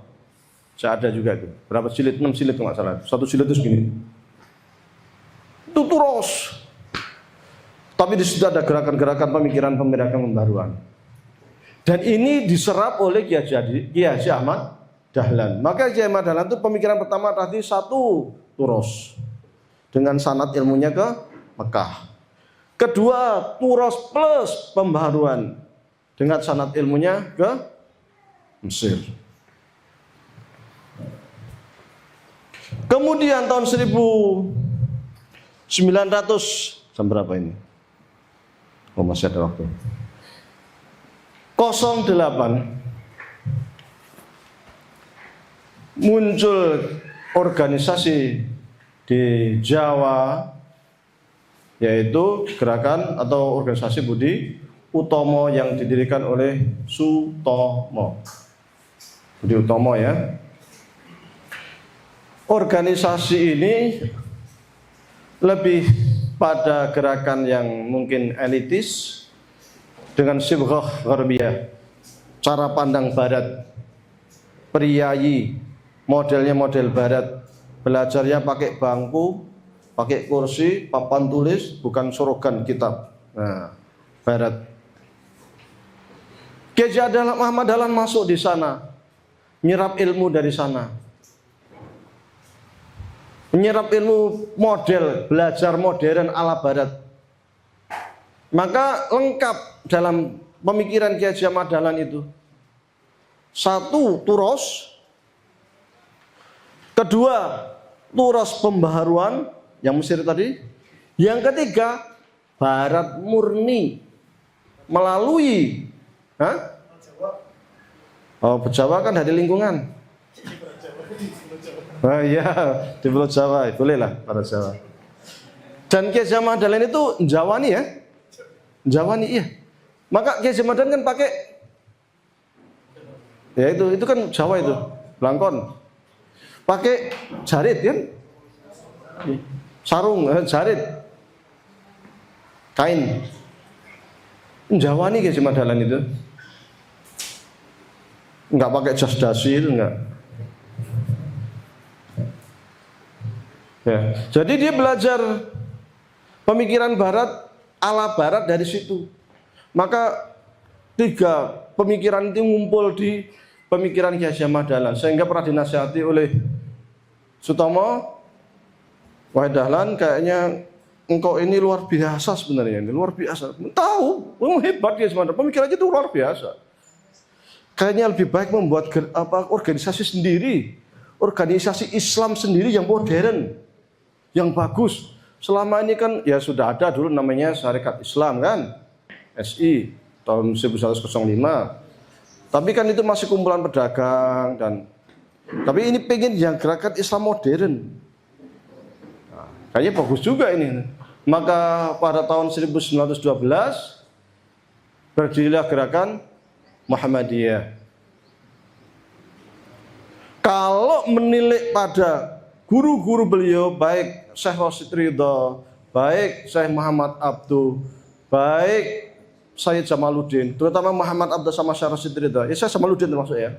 saya ada juga itu. Berapa jilid? 6 jilid kalau nggak salah. Satu jilid itu segini. Itu turos. Tapi di situ ada gerakan-gerakan pemikiran-pemikiran pembaruan. Dan ini diserap oleh Kiai Haji Ahmad Dahlan. Maka Kiai Ahmad Dahlan itu pemikiran pertama tadi satu turos, dengan sanad ilmunya ke Mekah. Kedua, turos plus pembaharuan, dengan sanad ilmunya ke Mesir. Kemudian tahun 1900 jam berapa ini? Oh, masih ada waktu. 08 muncul organisasi di Jawa, yaitu gerakan atau organisasi Budi Utomo yang didirikan oleh Sutomo. Budi Utomo ya. Organisasi ini lebih pada gerakan yang mungkin elitis dengan sibghah gharbiyah, cara pandang barat, priayi, modelnya model barat, belajarnya pakai bangku, pakai kursi, papan tulis, bukan sorogan kitab. Nah, barat. Kiai Muhammad Dahlan masuk di sana, nyerap ilmu dari sana, menyerap ilmu model, belajar modern ala barat. Maka lengkap dalam pemikiran Kiai Ahmad Dahlan itu. Satu, turos. Kedua, turos pembaharuan yang Mesir tadi. Yang ketiga, barat murni melalui Jawa kan dari lingkungan. Oh iya, di Pulau Jawa, bolehlah para Jawa. Dan Kiai Ahmad Dahlan itu Jawani ya, Jawani iya. Maka Kiai Ahmad Dahlan kan pakai, ya itu kan Jawa itu, Blangkon. Pakai jarit kan, sarung, jarit, kain. Jawani Kiai Ahmad Dahlan itu, enggak pakai jas dasi itu enggak. Ya, jadi dia belajar pemikiran barat ala barat dari situ. Maka tiga pemikiran itu ngumpul di pemikiran Kiai Ahmad Dahlan, sehingga pernah dinasihati oleh Sutomo, wahai Dahlan, kayaknya engkau ini luar biasa sebenarnya, ini luar biasa. Tahu, hebat Kiai Ahmad Dahlan, pemikirannya itu luar biasa. Kayaknya lebih baik membuat organisasi sendiri, organisasi Islam sendiri yang modern, yang bagus. Selama ini kan ya sudah ada dulu namanya Syarikat Islam kan, SI tahun 1905. Tapi kan itu masih kumpulan pedagang tapi ini pengen yang gerakan Islam modern. Nah, kayaknya bagus juga ini. Maka pada tahun 1912 berdirilah gerakan Muhammadiyah. Kalau menilik pada guru-guru beliau, baik Syekh Rasyid Ridha, baik Syekh Muhammad Abduh, baik Sayyid Jamaluddin, terutama Muhammad Abduh sama Syekh Rasyid Ridha, Syekh Jamaluddin termasuk ya.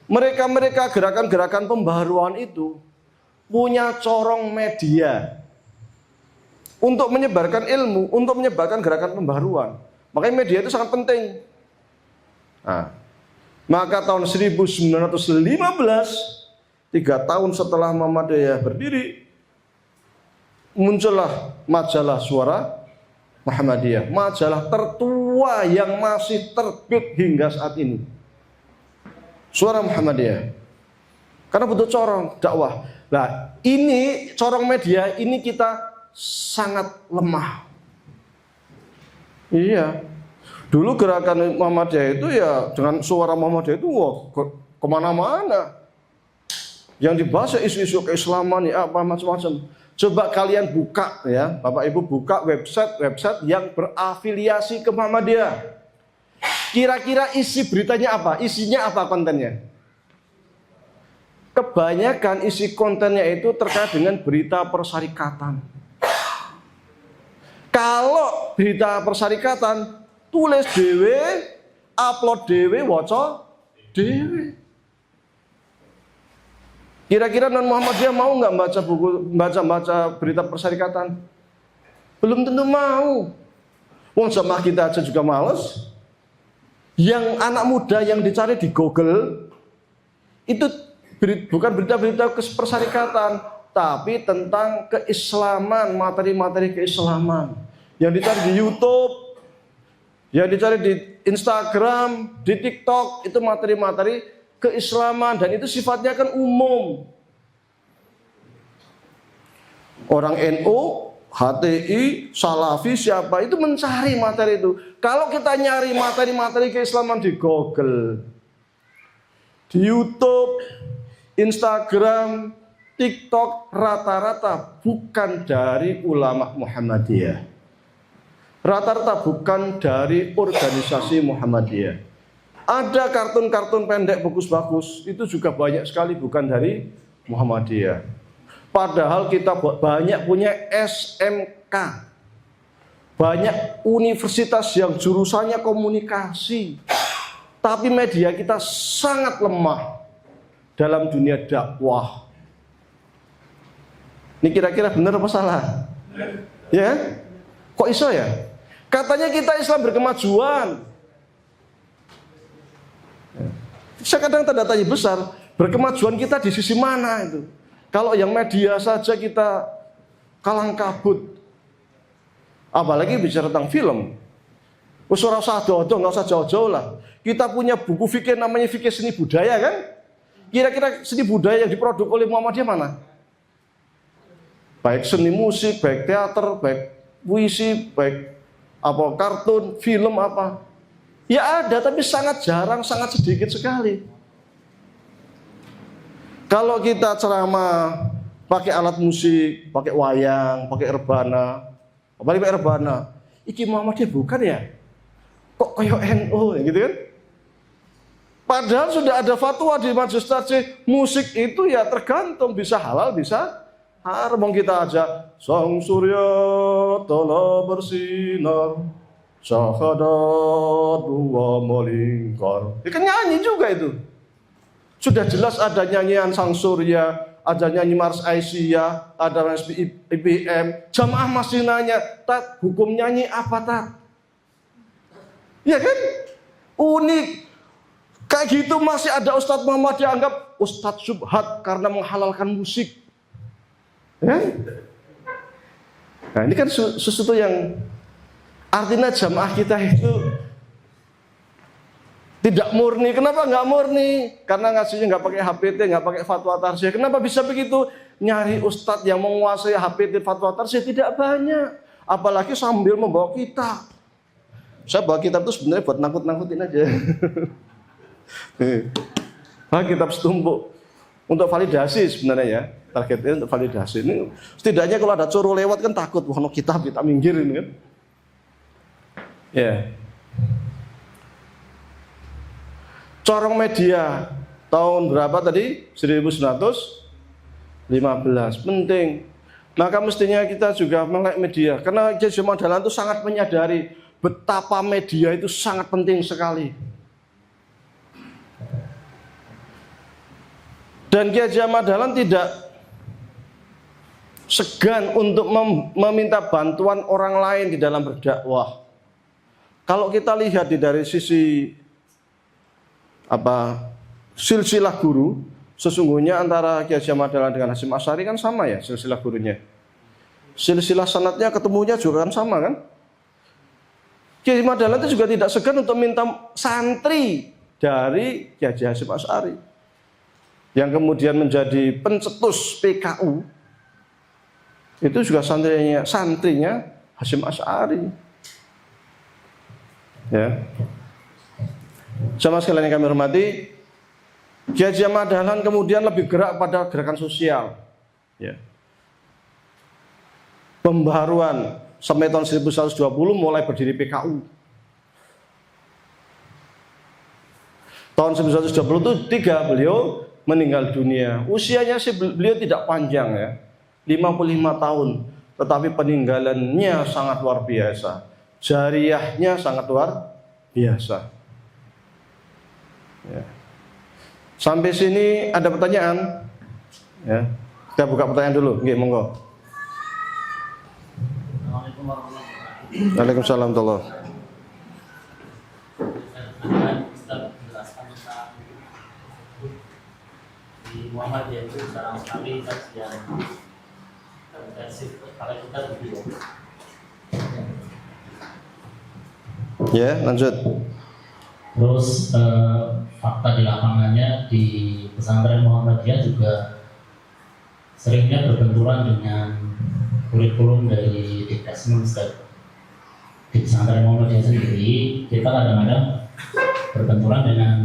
Mereka gerakan-gerakan pembaharuan itu punya corong media untuk menyebarkan ilmu, untuk menyebarkan gerakan pembaharuan. Makanya media itu sangat penting. Nah, maka tahun 1915, 3 tahun setelah Muhammadiyah berdiri, muncullah majalah Suara Muhammadiyah, majalah tertua yang masih terbit hingga saat ini. Suara Muhammadiyah. Karena butuh corong dakwah. Nah, ini corong media ini kita sangat lemah. Iya. Dulu gerakan Muhammadiyah itu ya dengan suara Muhammadiyah itu kemana-mana. Yang dibahas isu-isu keislaman ya apa macam-macam. Coba kalian buka ya, Bapak Ibu buka website yang berafiliasi ke Muhammadiyah. Kira-kira isi beritanya apa? Isinya apa kontennya? Kebanyakan isi kontennya itu terkait dengan berita persyarikatan. Kalau berita persyarikatan, tulis dewe, upload dewe, waca dewe. Kira-kira non Muhammadiyah mau nggak baca berita persyarikatan? Belum tentu mau. Wong jamaah kita aja juga males. Yang anak muda yang dicari di Google itu bukan berita-berita persyarikatan, tapi tentang keislaman, materi-materi keislaman. Yang dicari di YouTube, yang dicari di Instagram, di TikTok, itu materi-materi keislaman dan itu sifatnya kan umum. Orang NU, HTI, Salafi, siapa itu mencari materi itu. Kalau kita nyari materi-materi keislaman di Google, di YouTube, Instagram, TikTok, rata-rata bukan dari ulama Muhammadiyah. Rata-rata bukan dari organisasi Muhammadiyah. Ada kartun-kartun pendek bagus-bagus, itu juga banyak sekali bukan dari Muhammadiyah. Padahal kita banyak punya SMK, banyak universitas yang jurusannya komunikasi, tapi media kita sangat lemah dalam dunia dakwah. Ini kira-kira benar apa salah? Ya? Kok iso ya? Katanya kita Islam berkemajuan. Saya kadang tanda tanya besar, berkemajuan kita di sisi mana itu? Kalau yang media saja kita kalang kabut, apalagi bicara tentang film. Ora usah dodo, nggak usah jauh-jauh lah. Kita punya buku fikih namanya fikih seni budaya kan? Kira-kira seni budaya yang diproduk oleh Muhammadiyah mana? Baik seni musik, baik teater, baik puisi, baik apa kartun, film apa? Ya ada, tapi sangat jarang, sangat sedikit sekali. Kalau kita ceramah pakai alat musik, pakai wayang, pakai rebana, apalagi pakai rebana, iki Muhammadiyah bukan ya? Kok kayak NU gitu kan? Padahal sudah ada fatwa di Majelis Tarjih, musik itu ya tergantung, bisa halal, bisa haram. Kita aja sang surya telah bersinar, syahadat dua melingkar. Ya kan nyanyi juga itu. Sudah jelas ada nyanyian Sang Surya, ada nyanyi Mars Aisyah, ada IBM. Jamaah masih nanya, Tat, hukum nyanyi apa, Tat? Ya kan? Unik. Kayak gitu masih ada Ustadz Muhammad dianggap Ustadz Subhat karena menghalalkan musik. Ya? Nah ini kan sesuatu yang artinya jamaah kita itu tidak murni. Kenapa nggak murni? Karena ngasihnya nggak pakai HPT, nggak pakai fatwa tarjih. Kenapa bisa begitu? Nyari ustadz yang menguasai HPT fatwa tarjih tidak banyak. Apalagi sambil membawa kitab. Saya bawa kitab itu sebenarnya buat nakut-nakutin aja. Kitab setumpuk untuk validasi sebenarnya ya. Targetnya untuk validasi. Ini setidaknya kalau ada coro lewat kan takut, wah no kitab kita minggirin kan. Ya. Corong media tahun berapa tadi? 1915. Penting. Maka mestinya kita juga melek media. Karena Kiai Haji Dahlan itu sangat menyadari betapa media itu sangat penting sekali. Dan Kiai Haji Dahlan tidak segan untuk meminta bantuan orang lain di dalam berdakwah. Kalau kita lihat dari sisi silsilah guru, sesungguhnya antara Kiai Haji Dahlan dengan Hasyim Asy'ari kan sama ya silsilah gurunya. Silsilah sanadnya ketemunya juga kan sama kan? Kiai Haji Dahlan itu juga tidak segan untuk minta santri dari Kiai Haji Hasyim Asy'ari. yang kemudian menjadi pencetus PKU itu juga santrinya Hasyim Asy'ari. Ya. Jamaah sekalian yang kami hormati, Kiai Haji Ahmad Dahlan kemudian lebih gerak pada gerakan sosial. Ya. Pembaharuan sampai tahun 1120 mulai berdiri PKU. Tahun 1923 beliau meninggal dunia. Usianya sih beliau tidak panjang ya, 55 tahun. Tetapi peninggalannya sangat luar biasa. Jariyahnya sangat luar biasa. Ya. Sampai sini ada pertanyaan? Ya. Kita buka pertanyaan dulu. Nggih, monggo. Assalamualaikum warahmatullahi wabarakatuh. Waalaikumsalam warahmatullahi. Di Muhammadiyah itu jarang sekali kajian intensif kalau kita begitu. Ya, lanjut. Terus fakta di lapangannya di pesantren Muhammadiyah juga seringnya berbenturan dengan kurikulum dari Dikdasmen. Di pesantren Muhammadiyah sendiri kita kadang-kadang berbenturan dengan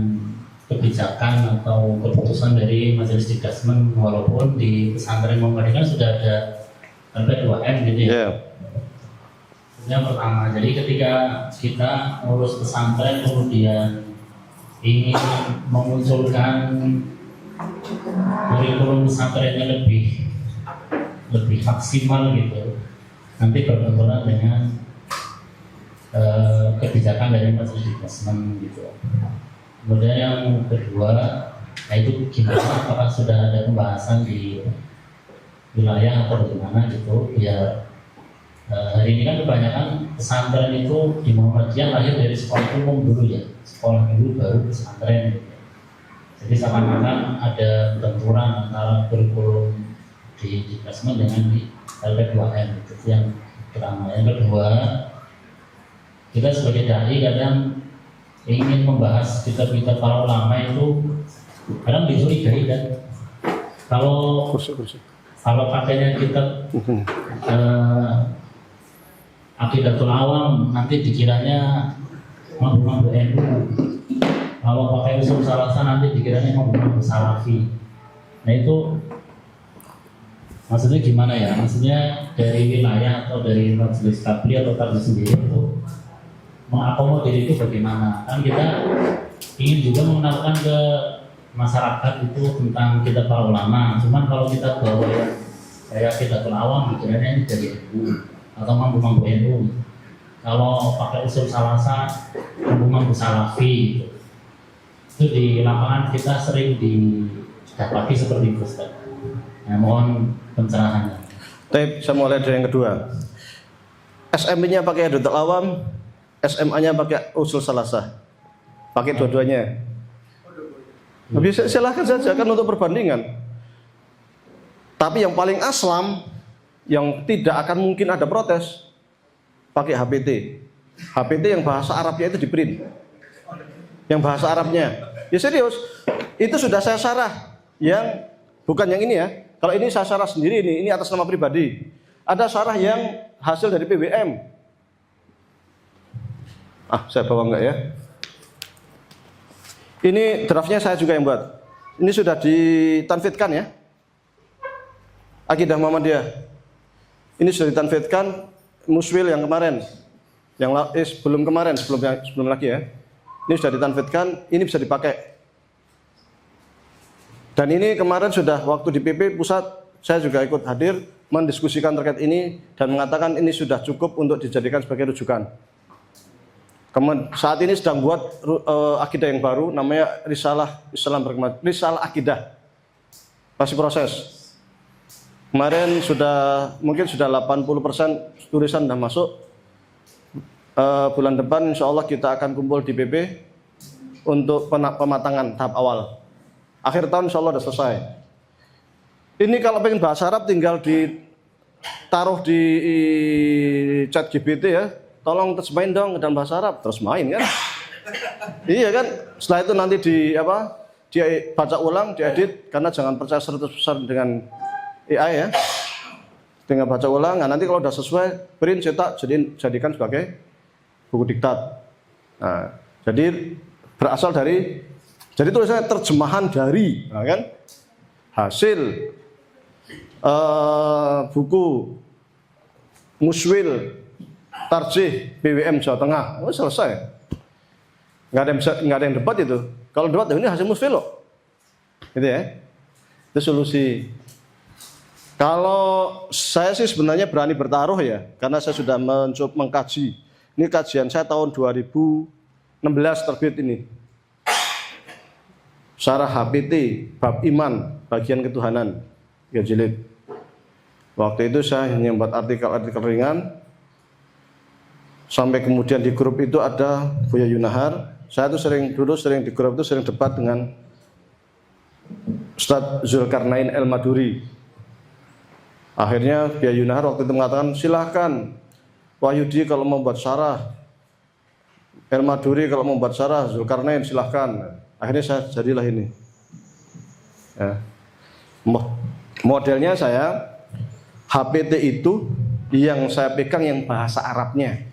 kebijakan atau keputusan dari Majelis Dikdasmen, walaupun di pesantren Muhammadiyah kan sudah ada LP2M gitu ya. Yeah. Yang pertama, jadi ketika kita ngurus pesantren kemudian ingin memunculkan kurikulum pesantrennya lebih maksimal gitu, nanti berbenturan dengan kebijakan dari Majelis Dikdasmen gitu. Kemudian yang kedua, itu gimana, apakah sudah ada pembahasan di wilayah atau bagaimana gitu, biar hari ini kan kebanyakan pesantren itu di Muhammadiyah lahir dari sekolah umum dulu ya, sekolah dulu baru pesantren gitu. Jadi seakan-akan ada benturan antara kurikulum di Dikdasmen dengan di LP2M, itu yang pertama. Yang kedua, kita sebagai dai kadang ingin membahas kitab-kitab para ulama itu kadang dicurigai kan, kalau pakainya kitab Aqidatul Awam nanti dikiranya mampu NU, kalau pakai usul salasa nanti dikiranya mampu salafi. Nah itu maksudnya gimana ya? Maksudnya dari wilayah atau dari majelis tabli atau tabli sendiri itu mengakomodir itu bagaimana? Kan kita ingin juga mengenalkan ke masyarakat itu tentang kitab para ulama. Cuman kalau kita bawa yang kayak Aqidatul Awam dikiranya ini dari NU atau mampu NU. Kalau pakai usul salasa mampu salafi gitu. Itu di lapangan kita sering didapati seperti itu, Ustaz. Nah, mohon pencerahannya. Baik, saya mulai dari yang kedua. SMB-nya pakai Aqidatul Awam, SMA-nya pakai usul salasa. Pakai dua-duanya. Bisa silahkan saja kan untuk perbandingan. Tapi yang paling aslam, yang tidak akan mungkin ada protes, pakai HPT. HPT yang bahasa Arabnya itu di print. Yang bahasa Arabnya. Ya serius. Itu sudah saya syarah. Yang bukan yang ini ya. Kalau ini saya syarah sendiri ini atas nama pribadi. Ada syarah yang hasil dari PBM. Saya bawa enggak ya? Ini draftnya saya juga yang buat. Ini sudah ditanfidkan ya. Aqidah Muhammadiyah. Ini sudah ditanfidkan Muswil yang kemarin. Belum kemarin, sebelum lagi ya. Ini sudah ditanfidkan, ini bisa dipakai. Dan ini kemarin sudah waktu di PP pusat, saya juga ikut hadir mendiskusikan terkait ini dan mengatakan ini sudah cukup untuk dijadikan sebagai rujukan. Saat ini sedang buat akidah yang baru, namanya Risalah Islam Berkemajuan, Risalah Akidah. Masih proses. Kemarin mungkin sudah 80% tulisan sudah masuk. Bulan depan insya Allah kita akan kumpul di PP untuk pematangan tahap awal. Akhir tahun insya Allah sudah selesai. Ini kalau pengen bahasa Arab tinggal ditaruh di chat GPT ya. Tolong terjemahin dong dalam bahasa Arab, terus main kan? Iya kan? Setelah itu nanti dia baca ulang, diedit, karena jangan percaya 100% dengan AI ya. Dengan baca ulang, nah nanti kalau udah sesuai, print, cetak, jadikan sebagai buku diktat. Nah, jadi berasal dari, jadi tulisannya terjemahan dari, nah kan, hasil buku Muswil Tarjih BWM Jawa Tengah, oh selesai. Nggak ada yang debat itu. Kalau debat, ini hasil Muswil loh, gitu ya. Itu solusi. Kalau saya sih sebenarnya berani bertaruh ya, karena saya sudah mencoba mengkaji. Ini kajian saya tahun 2016 terbit ini. Syarah HPT, bab iman, bagian ketuhanan, 3 jilid. Waktu itu saya hanya buat artikel-artikel ringan. Sampai kemudian di grup itu ada Buya Yunahar. Saya tuh sering di grup itu sering debat dengan Ustadz Zulkarnain El-Maduri. Akhirnya Buya Yunahar waktu itu mengatakan, silahkan Wahyudi kalau mau buat syarah, El-Maduri kalau mau buat syarah, Zulkarnain silahkan. Akhirnya saya jadilah ini ya. Modelnya saya HPT itu yang saya pegang yang bahasa Arabnya.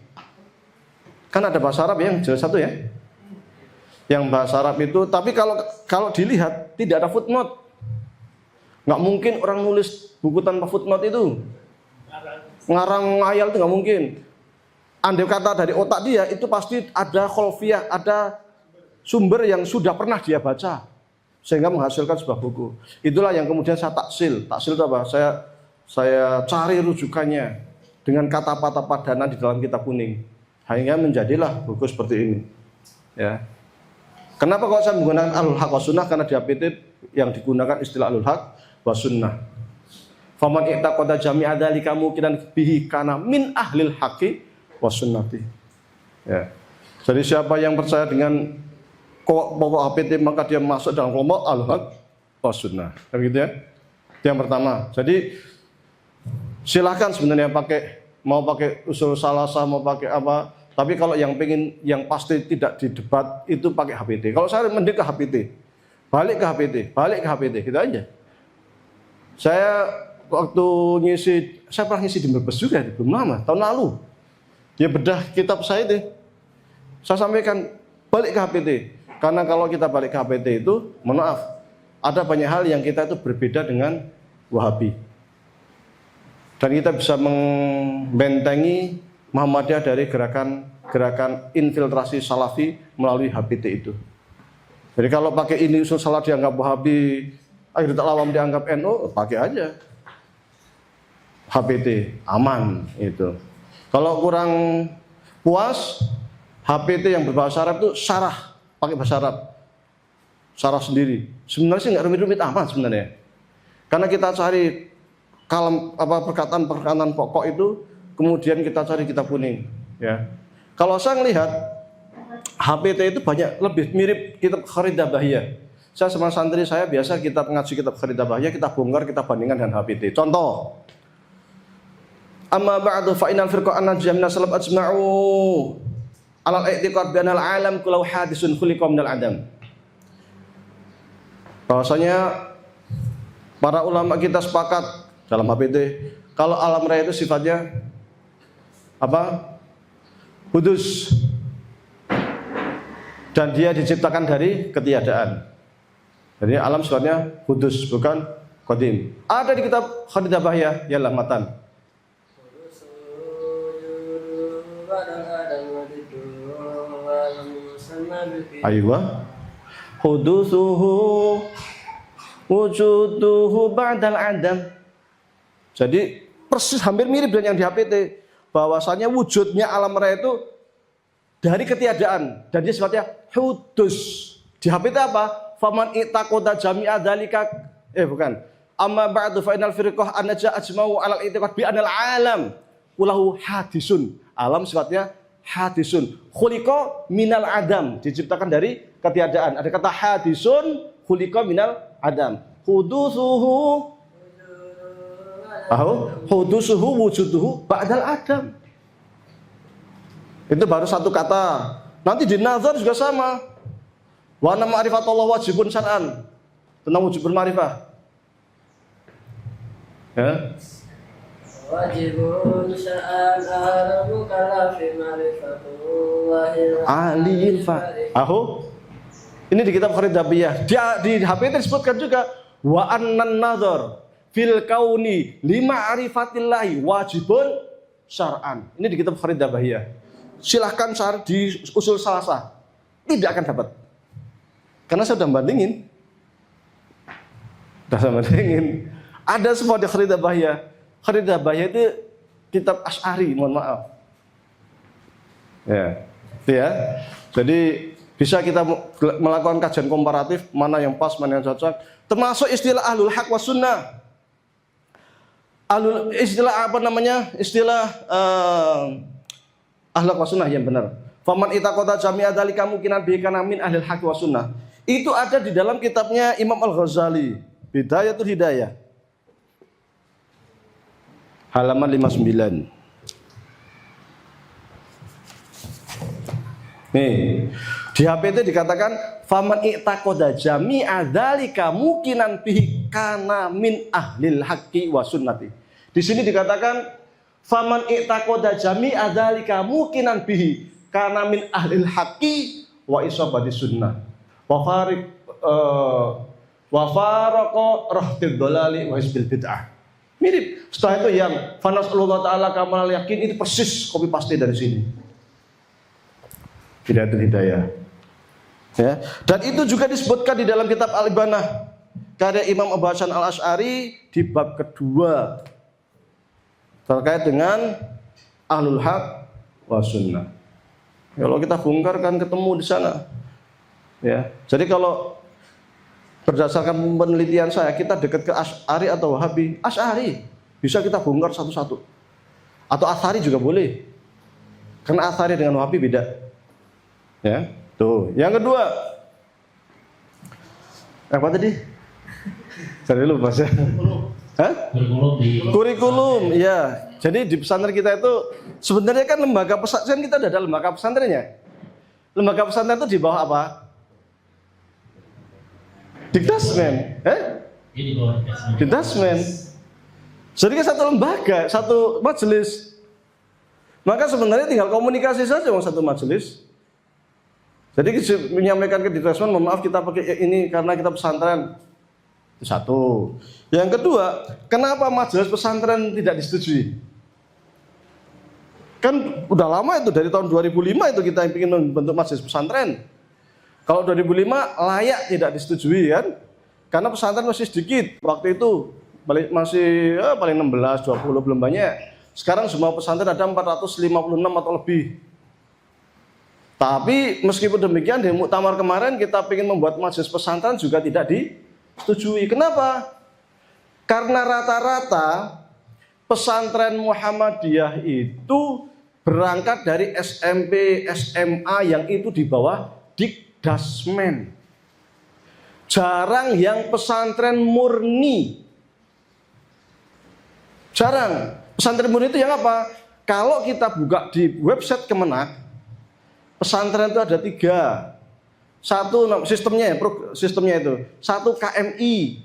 Kan ada bahasa Arab yang jelas satu ya, yang bahasa Arab itu. Tapi kalau dilihat tidak ada footnote. Nggak mungkin orang nulis buku tanpa footnote itu. Ngarang ngayal itu nggak mungkin. Andai kata dari otak dia itu pasti ada kholfiyah, ada sumber yang sudah pernah dia baca sehingga menghasilkan sebuah buku. Itulah yang kemudian saya taksil. Taksil itu apa? Saya cari rujukannya dengan kata-kata padanan di dalam kitab kuning. Hingga menjadilah buku seperti ini. Ya. Kenapa kalau saya menggunakan Ahlul Haq wa Sunnah? Karena di HPT yang digunakan istilah Ahlul Haq wa Sunnah. Faman i'taqada jami'a dzalika muqinan bihi kana min ahlil haqqi wa sunnati. Ya. Jadi siapa yang percaya dengan pokok HPT maka dia masuk dalam kelompok Al-Haq wa Sunnah. Begitu ya. Itu yang pertama. Jadi silakan sebenarnya mau pakai usul salasah, mau pakai apa. Tapi kalau yang pengen yang pasti tidak didebat itu pakai HPT. Kalau saya mending ke HPT. Balik ke HPT gitu aja. Saya waktu saya pernah ngisi di Brebes juga, belum lama, tahun lalu. Ya bedah kitab saya itu. Saya sampaikan balik ke HPT. Karena kalau kita balik ke HPT itu, mohon maaf, ada banyak hal yang kita itu berbeda dengan Wahabi. Dan kita bisa membentengi Muhammadiyah dari gerakan infiltrasi Salafi melalui HPT itu. Jadi kalau pakai ini usul salah dianggap Wahabi, akhirnya Awam dianggap NU, pakai aja HPT, aman itu. Kalau kurang puas, HPT yang berbahasa Arab itu syarah. Pakai bahasa Arab, syarah sendiri. Sebenarnya sih nggak rumit-rumit amat sebenarnya. Karena kita cari perkataan pokok itu, kemudian kita cari kitab kuning. Ya. Kalau saya melihat HPT itu banyak lebih mirip kitab Kharidabahiyah. Saya sama santri saya biasa kita ngaji kitab Kharidabahiyah, kita bongkar, kita bandingkan dengan HPT. Contoh, amma ba'du fa innal firqa an-najiyah min as-salaf ajma'u alal i'tiqad bi anal alam kullu hadisun khuliqa minal adam. Bahwasanya para ulama kita sepakat dalam HPT kalau alam raya itu sifatnya apa? Hudus. Dan dia diciptakan dari ketiadaan. Jadi alam sifatnya hudus, bukan qadim. Ada di kitab Kharidabahiyah ya matan. Aywa hudusuhu wujuduhu ba'dal adam. Jadi persis hampir mirip dengan yang di HPT, bahwasanya wujudnya alam raya itu dari ketiadaan dan dia sifatnya hudus. Di HPT apa? Faman i'taqada jami'a dzalika bukan. Amma ba'du fa innal firqah an-najah ajma'u 'alal i'tiqad bi anal alam kulahu hadisun. Alam sifatnya hadisun. Khuliqa minal adam, diciptakan dari ketiadaan. Ada kata hadisun, khuliqa minal adam. Hudusuhu wujuduhu ba'dal adam. Itu baru satu kata. Nanti di nazar juga sama. Wa anna ma'rifatullah wajibun syar'an. Tentang wujub berma'rifah. Ya. Wajibun syar'an al mukallafi ma'rifatullahi Aliyil fa. Aho. Ini di kitab Kharidabiyah. Di HP itu disebutkan juga wa annan nazar fil kauni lima arifatillahi wajibun syar'an. Ini di kitab Kharidabiyah. Silahkan cari di usul salasa. Tidak akan dapat. Karena saya sudah bandingin. Ada semua di Kharidabiyah. Kharidabiyah itu kitab Asy'ari, mohon maaf. Ya. Ya. Jadi bisa kita melakukan kajian komparatif mana yang pas, mana yang cocok. Termasuk istilah ahlul haq was sunnah. Istilah apa namanya? Istilah ahlul haq was sunnah yang benar. Faman itaqada jami'a dzalika mungkinan bi kana min ahlil haq was sunnah. Itu ada di dalam kitabnya Imam Al-Ghazali, Bidayatul Hidayah. Halaman 59. Nih, di HP itu dikatakan faman i'taqada jami'a dzalika mukinan bihi kana min ahlil haqqi wa sunnati. Di sini dikatakan faman i'taqada jami'a dzalika mukinan bihi kana min ahlil haqqi wa isabati sunnah. Wa faraqa rahtid dhalali wa hisbil bid'ah. Mirip. Setelah itu yang fanas'alullah ta'ala kamal yakin, itu persis copy paste dari sini. Bidayatul Hidayah. Ya. Dan itu juga disebutkan di dalam kitab Al-Ibanah karya Imam Abu Hasan Al-Asy'ari di bab kedua terkait dengan ahlul haq wa sunnah. Kalau kita bongkar kan ketemu di sana. Ya. Jadi kalau berdasarkan penelitian saya, kita dekat ke Asy'ari atau Wahabi, Asy'ari bisa kita bongkar satu-satu. Atau Athari juga boleh. Karena Athari dengan Wahabi beda. Ya, tuh. Yang kedua, apa tadi? Saya lupa saya. Hah? Kurikulum, ya. Jadi di pesantren kita itu sebenarnya kan lembaga pesantren, kita ada lembaga pesantrennya. Lembaga pesantren itu di bawah apa? Dikdasmen, Di bawah Dikdasmen. Jadi kan satu lembaga, satu majelis. Maka sebenarnya tinggal komunikasi saja dengan satu majelis. Jadi menyampaikan ke Dikdasmen, mohon maaf kita pakai ini karena kita pesantren. Itu satu. Yang kedua, kenapa majelis pesantren tidak disetujui? Kan udah lama itu, dari tahun 2005 itu kita ingin membentuk majelis pesantren. Kalau 2005 layak tidak disetujui kan? Karena pesantren masih sedikit. Waktu itu masih paling 16, 20 belum banyak. Sekarang semua pesantren ada 456 atau lebih. Tapi meskipun demikian di muktamar kemarin kita ingin membuat majelis pesantren juga tidak disetujui. Kenapa? Karena rata-rata pesantren Muhammadiyah itu berangkat dari SMP, SMA yang itu di bawah Dikdasmen. Jarang yang pesantren murni. Jarang. Pesantren murni itu yang apa? Kalau kita buka di website Kemenak, pesantren itu ada 3. Satu sistemnya itu. Satu KMI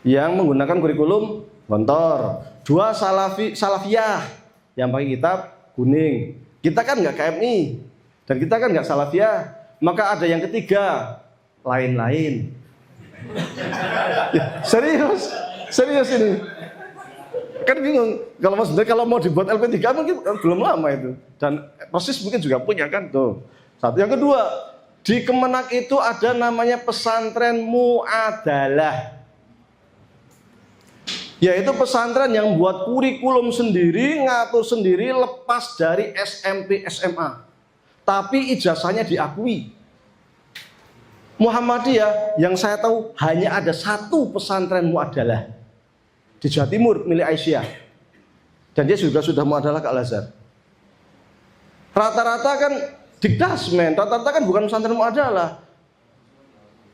yang menggunakan kurikulum Gontor. 2 Salafiyah yang pakai kitab kuning. Kita kan nggak KMI dan kita kan nggak Salafiyah. Maka ada yang ketiga, lain-lain. Serius ini. Kan bingung, kalau mau dibuat LP3 mungkin belum lama itu. Dan persis mungkin juga punya kan tuh. Satu. Yang kedua, di Kemenak itu ada namanya pesantren muadalah. Yaitu pesantren yang buat kurikulum sendiri, ngatur sendiri, lepas dari SMP, SMA. Tapi ijazahnya diakui. Muhammadiyah yang saya tahu hanya ada 1 pesantren muadalah di Jawa Timur milik Aisyah, dan dia juga sudah muadalah ke Al-Azhar. Rata-rata kan Dikdasmen, rata-rata kan bukan pesantren muadalah.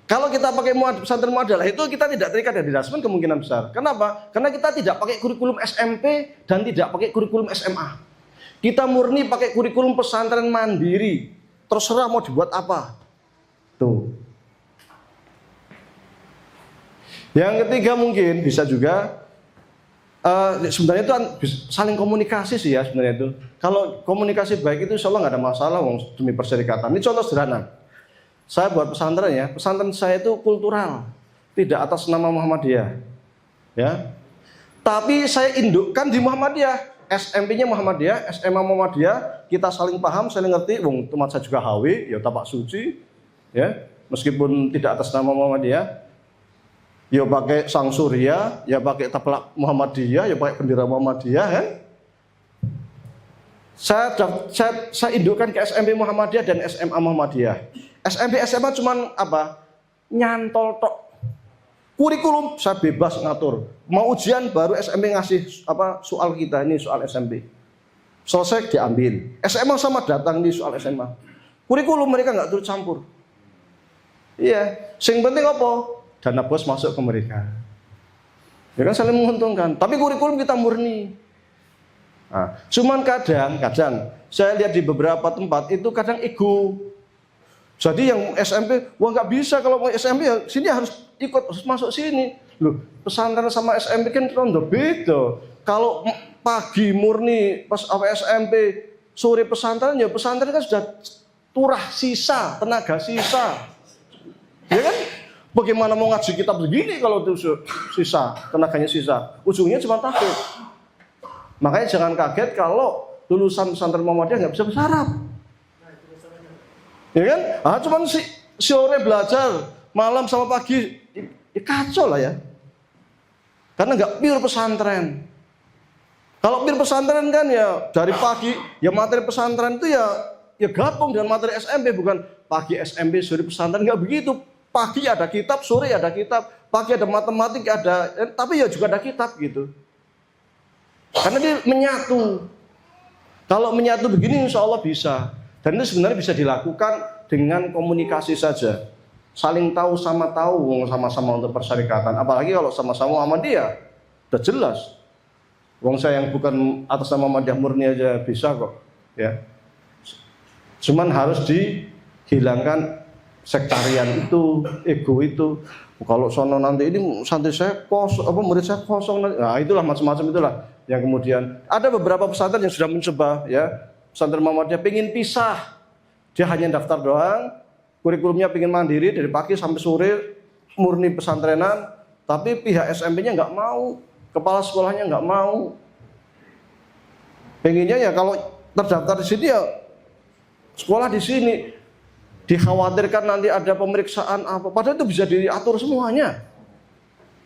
Kalau kita pakai pesantren muadalah itu kita tidak terikat dari Dikdasmen kemungkinan besar. Kenapa? Karena kita tidak pakai kurikulum SMP dan tidak pakai kurikulum SMA. Kita murni pakai kurikulum pesantren mandiri. Terserah mau dibuat apa. Yang ketiga mungkin bisa juga sebenarnya itu saling komunikasi sih ya sebenarnya itu. Kalau komunikasi baik itu insya Allah nggak ada masalah demi perserikatan. Ini contoh sederhana. Saya buat pesantren ya, pesantren saya itu kultural, tidak atas nama Muhammadiyah, ya. Tapi saya indukkan di Muhammadiyah, SMP-nya Muhammadiyah, SMA Muhammadiyah, kita saling paham, saling ngerti. Tempat saya juga HW, ya tapak suci, ya, meskipun tidak atas nama Muhammadiyah. Ya pakai sang surya, ya pakai taplak Muhammadiyah, ya pakai bendera Muhammadiyah kan. Saya indukkan ke SMP Muhammadiyah dan SMA Muhammadiyah. SMP SMA cuman apa? Nyantol tok. Kurikulum saya bebas ngatur. Mau ujian baru SMP ngasih apa soal kita ini soal SMP. Selesai diambil. SMA sama datang di soal SMA. Kurikulum mereka nggak turut campur. Iya, sing penting apa? Dana bos masuk ke mereka. Ya kan saling menguntungkan. Tapi kurikulum kita murni. Nah, cuman kadang saya lihat di beberapa tempat itu kadang ego. Jadi yang SMP, wah nggak bisa kalau mau SMP ya sini harus ikut harus masuk sini. Loh, pesantren sama SMP kan rondo beda. Kalau pagi murni pas SMP, sore pesantren ya pesantren kan sudah turah sisa, tenaga sisa. Ya kan? Bagaimana mau ngaji kitab begini kalau itu sisa, tenaganya sisa. Ujungnya cuma takut. Makanya jangan kaget kalau lulusan pesantren Muhammadiyah nggak bisa bersarap. Ya kan? Cuman sore belajar, malam sama pagi, ya kacau lah ya. Karena nggak pure pesantren. Kalau pure pesantren kan ya dari pagi, ya materi pesantren itu ya gabung dengan materi SMP, bukan pagi SMP, sore pesantren, nggak begitu. Pagi ada kitab, sore ada kitab, pagi ada matematik, tapi ya juga ada kitab gitu. Karena dia menyatu. Kalau menyatu begini insya Allah bisa. Dan itu sebenarnya bisa dilakukan dengan komunikasi saja. Saling tahu sama tahu, sama-sama untuk persyarikatan. Apalagi kalau sama-sama Muhammadiyah, udah jelas. Wong saya yang bukan atas nama Muhammadiyah murni aja bisa kok. Ya. Cuman harus dihilangkan sektarian itu, ego itu. Kalau sono nanti ini santri saya kosong, murid saya kosong, nah itulah macam-macam itulah. Yang kemudian ada beberapa pesantren yang sudah mencoba, ya pesantren Muhammadiyah pengen pisah, dia hanya daftar doang, kurikulumnya pengen mandiri dari pagi sampai sore, murni pesantrenan, tapi pihak SMP-nya nggak mau, kepala sekolahnya nggak mau. Pengennya ya kalau terdaftar di sini ya sekolah di sini. Dikhawatirkan nanti ada pemeriksaan apa, padahal itu bisa diatur semuanya.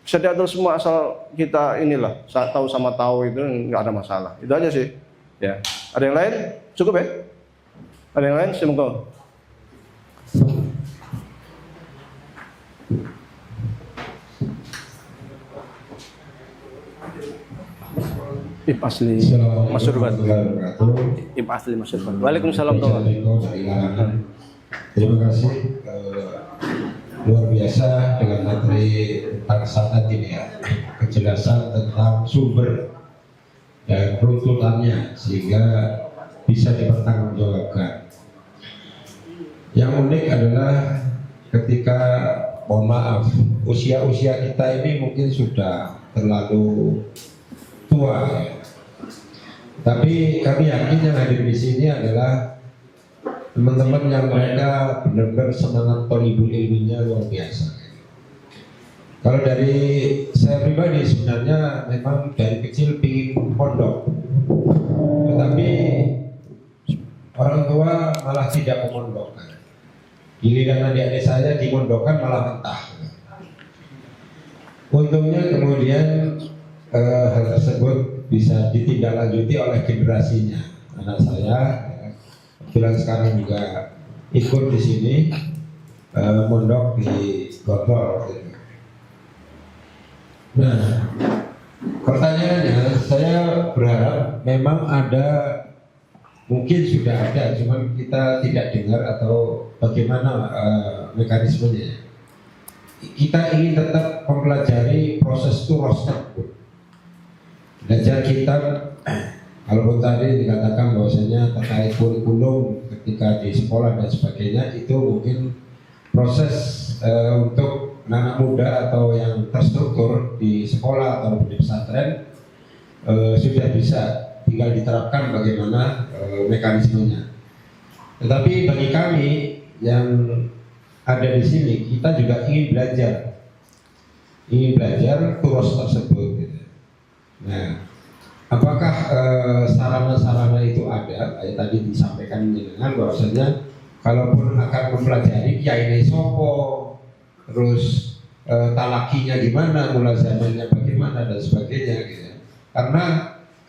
Bisa diatur semua asal kita inilah tahu sama tahu itu nggak ada masalah. Itu aja sih. Ya. Ada yang lain? Cukup ya? Ada yang lain? Semoga. Ib asli Mas Surban. Ib asli Mas Surban. Waalaikumsalam warahmatullahi. Terima kasih luar biasa dengan materi tentang ini ya, kejelasan tentang sumber dan runtutannya sehingga bisa dipertanggungjawabkan. Yang unik adalah ketika mohon maaf usia-usia kita ini mungkin sudah terlalu tua ya. Tapi kami yakin yang hadir di sini adalah teman-teman yang mereka benar-benar semangat thalibul ilminya luar biasa. Kalau dari saya pribadi sebenarnya memang dari kecil pingin pondok, tetapi orang tua malah tidak memondokkan. Giliran adik-adik saya dimondokkan malah mentah. Untungnya kemudian hal tersebut bisa ditindaklanjuti oleh generasinya. Anak saya kebetulan sekarang juga ikut di sini mondok di Gotol. Nah, pertanyaannya saya berharap memang ada, mungkin sudah ada, cuman kita tidak dengar atau bagaimana mekanismenya. Kita ingin tetap mempelajari proses turus tersebut. Belajar kitab. Kalaupun tadi dikatakan bahwasanya terkait kurikulum ketika di sekolah dan sebagainya itu mungkin proses untuk anak muda atau yang terstruktur di sekolah atau di pesantren sudah bisa, tinggal diterapkan bagaimana mekanismenya. Tetapi bagi kami yang ada di sini, kita juga ingin belajar turos tersebut. Gitu. Nah, apakah sarana-sarana itu ada? Kayak tadi disampaikan dengan bahwasanya kalaupun akan mempelajari kiai sopo, terus talakinya gimana, mulazamanya bagaimana dan sebagainya gitu. Karena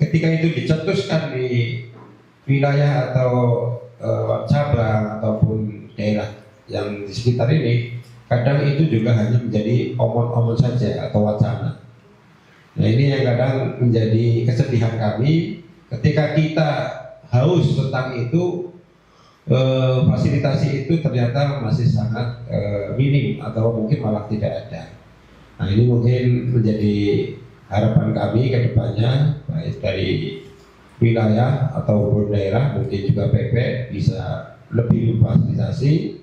ketika itu dicetuskan di wilayah atau cabang ataupun daerah yang di sekitar ini, kadang itu juga hanya menjadi omong-omong saja atau wacana. Nah, ini yang kadang menjadi kesedihan kami ketika kita haus tentang itu, fasilitasi itu ternyata masih sangat minim atau mungkin malah tidak ada. Nah, ini mungkin menjadi harapan kami ke depannya, baik dari wilayah ataupun daerah, mungkin juga PP bisa lebih memfasilitasi,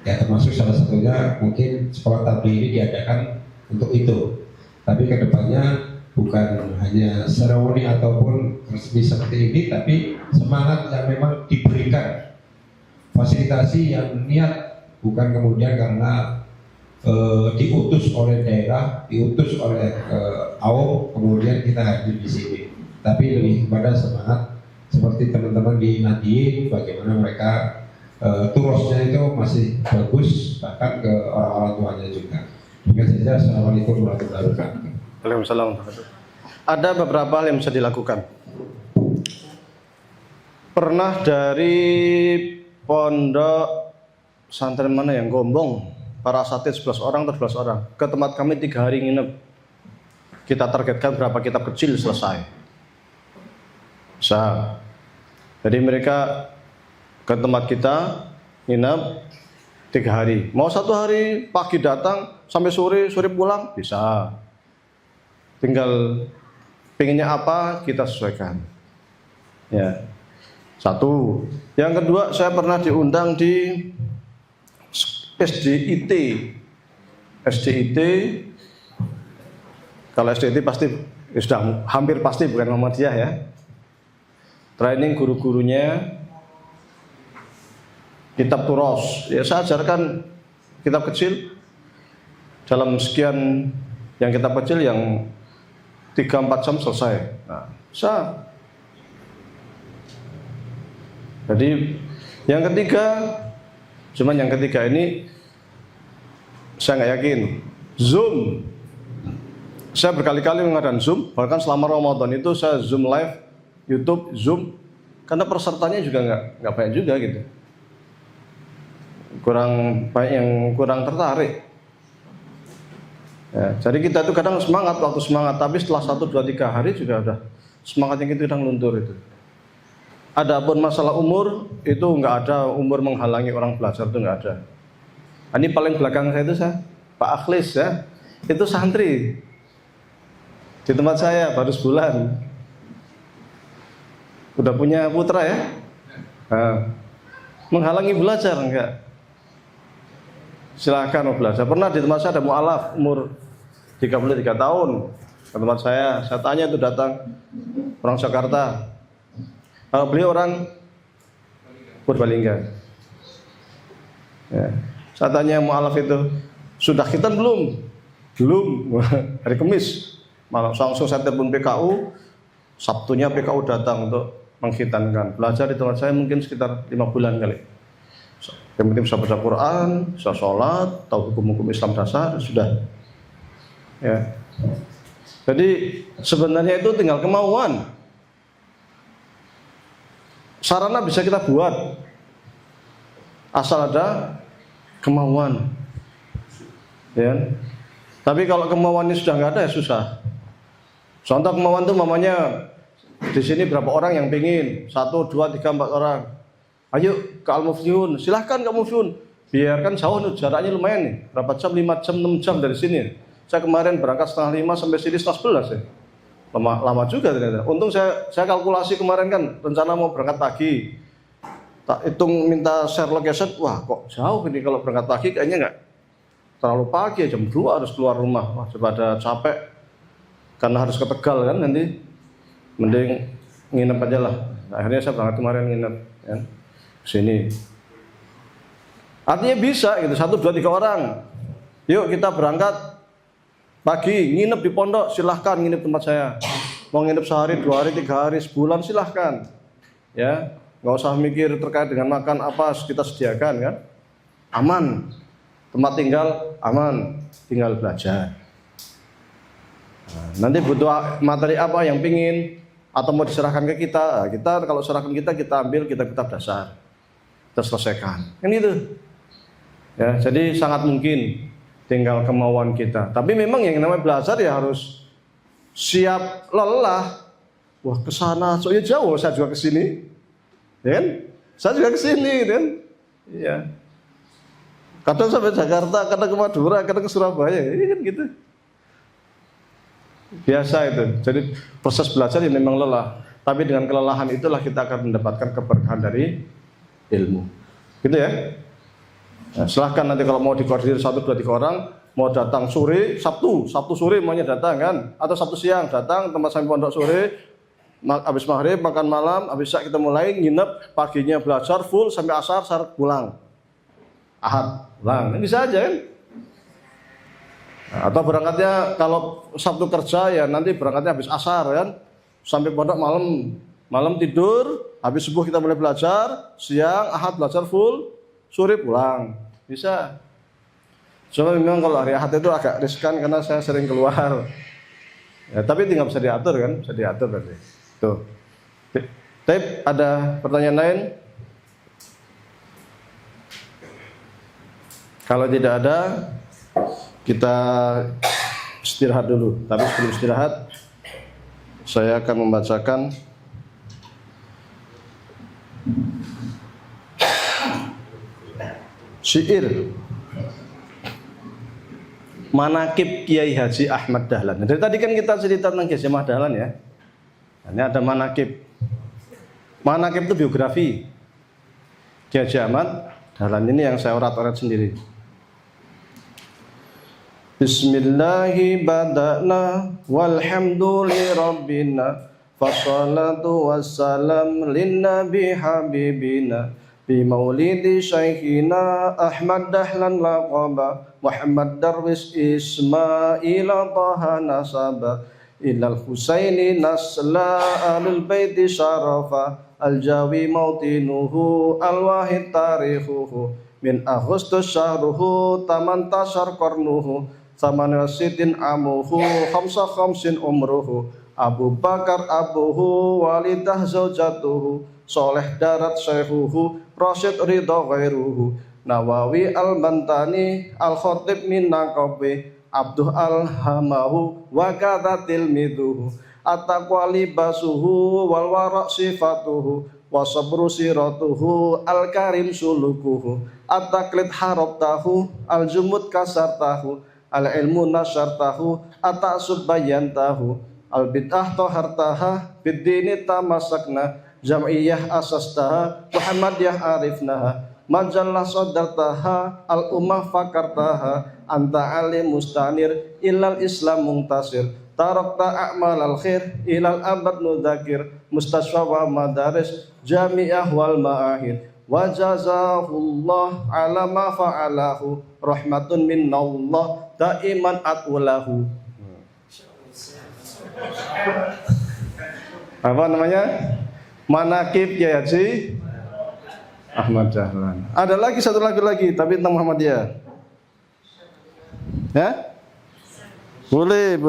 ya termasuk salah satunya mungkin sekolah tabligh ini diadakan untuk itu. Tapi ke depannya bukan hanya seremoni ataupun resmi seperti ini, tapi semangat yang memang diberikan, fasilitasi yang niat, bukan kemudian karena diutus oleh daerah, diutus oleh AUM, kemudian kita hadir di sini. Tapi lebih kepada semangat seperti teman-teman di Nadien, bagaimana mereka turosnya itu masih bagus, bahkan ke orang-orang tuanya juga. Demikian saja. Assalamualaikum warahmatullahi wabarakatuh. Waalaikumsalam. Ada beberapa hal yang bisa dilakukan. Pernah dari pondok pesantren mana yang Gombong, para asatidz 11 orang atau 12 orang ke tempat kami 3 hari nginep. Kita targetkan berapa kitab kecil selesai. Bisa. Jadi mereka ke tempat kita nginep 3 hari. Mau 1 hari pagi datang sampai sore pulang bisa. Tinggal pengennya apa kita sesuaikan. Ya. 1. Yang kedua, saya pernah diundang di SDIT. SDIT, kalau SDIT pasti sudah hampir pasti bukan Muhammadiyah ya. Training guru-gurunya kitab turos. Ya, saya ajarkan kitab kecil dalam sekian yang kitab kecil yang 3-4 jam selesai. Nah, bisa. Jadi yang ketiga, cuman yang ketiga ini saya nggak yakin. Zoom, saya berkali-kali mengadakan Zoom, bahkan selama Ramadan itu saya Zoom live, YouTube, Zoom, karena pesertanya juga nggak banyak juga gitu. Kurang banyak yang kurang tertarik. Ya, jadi kita itu kadang semangat waktu semangat, tapi setelah 1, 2, 3 hari juga udah semangatnya kita udah luntur itu. Adapun masalah umur itu nggak ada umur menghalangi orang belajar, itu nggak ada. Ini paling belakang saya itu Pak Akhlis ya, itu santri di tempat saya baru sebulan, udah punya putra ya. Nah, menghalangi belajar enggak? Silakan mau belajar. Pernah di tempat saya ada mu'alaf umur 33 tahun ke tempat saya tanya itu datang orang Jakarta. Beliau orang Purbalingga. Ya. Saya tanya mu'alaf itu, sudah khitan belum? Belum. Hari Kamis. Malam langsung saya telepon PKU. Sabtunya PKU datang untuk mengkhitankan. Belajar di tempat saya mungkin sekitar 5 bulan kali. Yang penting bisa baca Quran, bisa sholat, tahu hukum-hukum Islam dasar, sudah. Ya. Jadi sebenarnya itu tinggal kemauan. Sarana bisa kita buat, asal ada kemauan. Ya. Tapi kalau kemauannya sudah nggak ada ya susah. Contoh kemauan itu mamanya di sini berapa orang yang pingin? 1, 2, 3, 4 orang. Ayo ke Al-Muflihun, silahkan ke Al-Muflihun. Biarkan jauh nih, jaraknya lumayan nih. Berapa jam? 5 jam, 6 jam dari sini. Saya kemarin berangkat setengah 5 sampai sini setengah 11 ya. Lama juga ternyata. Untung saya kalkulasi kemarin kan rencana mau berangkat pagi. Tak hitung minta share location, wah kok jauh ini kalau berangkat pagi kayaknya terlalu pagi jam 2 harus keluar rumah, wah daripada capek karena harus ke Tegal kan nanti, mending nginep aja lah. Akhirnya saya berangkat kemarin nginep kan sini. Artinya bisa gitu, 1, 2, 3 orang. Yuk kita berangkat pagi, nginep di pondok, silahkan nginep tempat saya. Mau nginep sehari, 2 hari, 3 hari, sebulan silahkan. Ya, nggak usah mikir terkait dengan makan apa kita sediakan kan. Aman, tempat tinggal aman, tinggal belajar. Nah, nanti butuh materi apa yang pingin atau mau diserahkan ke kita, nah, kita kalau serahkan kita ambil kitab-kitab dasar, kita selesaikan. Kan itu. Ya, jadi sangat mungkin tinggal kemauan kita. Tapi memang yang namanya belajar ya harus siap lelah. Wah kesana, soalnya jauh, saya juga kesini, ya kan? Saya juga kesini, kan? Iya. Kadang sampai Jakarta, kadang ke Madura, kadang ke Surabaya, ya kan gitu. Biasa itu. Jadi proses belajar ini memang lelah. Tapi dengan kelelahan itulah kita akan mendapatkan keberkahan dari ilmu. Gitu ya. Nah, silahkan nanti kalau mau dikoordinir 1, 2, 3 orang, mau datang sore, Sabtu sore maunya datang kan, atau Sabtu siang datang tempat sampai pondok sore, habis maghrib makan malam, habis kita mulai nginep, paginya belajar full sampai asar pulang, Ahad pulang, bisa aja kan. Nah, atau berangkatnya kalau Sabtu kerja ya nanti berangkatnya habis asar kan, sampai pondok malam tidur, habis subuh kita mulai belajar, siang Ahad belajar full, sore pulang, bisa. Cuma memang kalau hari Ahad itu agak riskan karena saya sering keluar. Ya, tapi tinggal bisa diatur kan, bisa diatur berarti. Tuh. Tapi ada pertanyaan lain? Kalau tidak ada, kita istirahat dulu. Tapi sebelum istirahat, saya akan membacakan syair Manaqib Kiai Haji Ahmad Dahlan. Dari tadi kan kita cerita tentang Kiai Ahmad Dahlan ya. Ini ada manaqib. Manaqib itu biografi Kiai Haji Ahmad Dahlan, ini yang saya urat-urat sendiri. Bismillahi bada'na walhamduli rabbina fassalatu wassalam linnabi habibina bi maulidi syaikhina Ahmad Dahlan laqaba Muhammad Darwis Ismaila Taha nasaba ilal Husaini nasla alul baiti syarafa al-jawi mautinuhu al-wahid tarikhuhu min Agustus syahruhu taman tashar qarnuhu samana sitin amuhu khamsa khamsin umruhu Abu Bakar abuhu walidah zaujatuhu soleh darat syekhuhu Rasyid ridha ghairuhu Nawawi al-Bantani al-Khatib min naqabi Abduh al-Hamahu wa kadha tilmiduhu at-taqwa libasuhu wal wara' sifatuhu wa sabru siratuhu al-karim sulukuhu at-taqlid harabtahu al-jumud kasartahu al-ilmu nasartahu at-ta'sub bayantahu al-bid'ah tahartaha bid-dini tamasakna jam'iyah asastaha Muhammadiyah arifnaha majallah sadartaha al-ummah fakartaha anta alim mustanir ilal islam muntasir tarakta a'mal al-khair ilal abad nudakir mustasfa wa madaris jami'ah wal ma'ahid wa jazahullah ala ma fa'alahu rahmatun minnallah daiman atwulahu. Apa namanya? Manaqib Kiai Haji Ahmad Dahlan. Ada lagi satu lagu lagi tapi tentang Muhammadiyah. Ya? Boleh.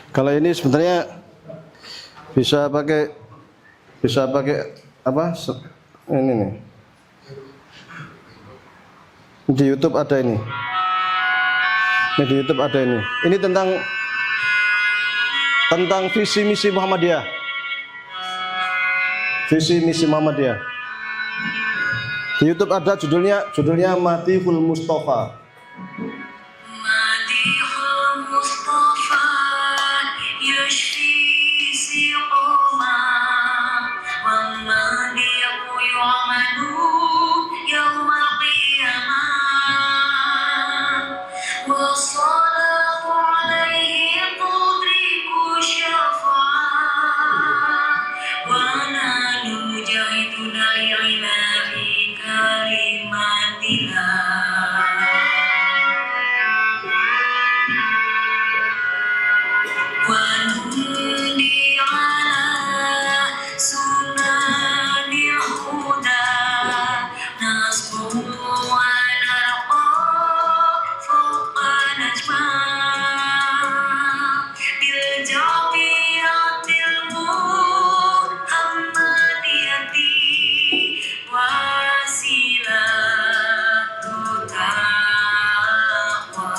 Kalau ini sebenarnya bisa pakai apa? Ini nih. Di YouTube ada ini. Di YouTube ada ini. Ini tentang visi misi Muhammadiyah. visi misi Muhammadiyah. Di YouTube ada judulnya Madihul Mustafa. Madihul Mustafa yashfi siqama wal madihu yu'manu yawmal qiyamah wa salatu alaihi tudriku syafa'ah wa nanu jahiduna li'ilami kalimatillah. Wanundi ala sunanil huda nasbu ala fawqa najma bil jami'atil muhammadiyati wasilatu taqwa.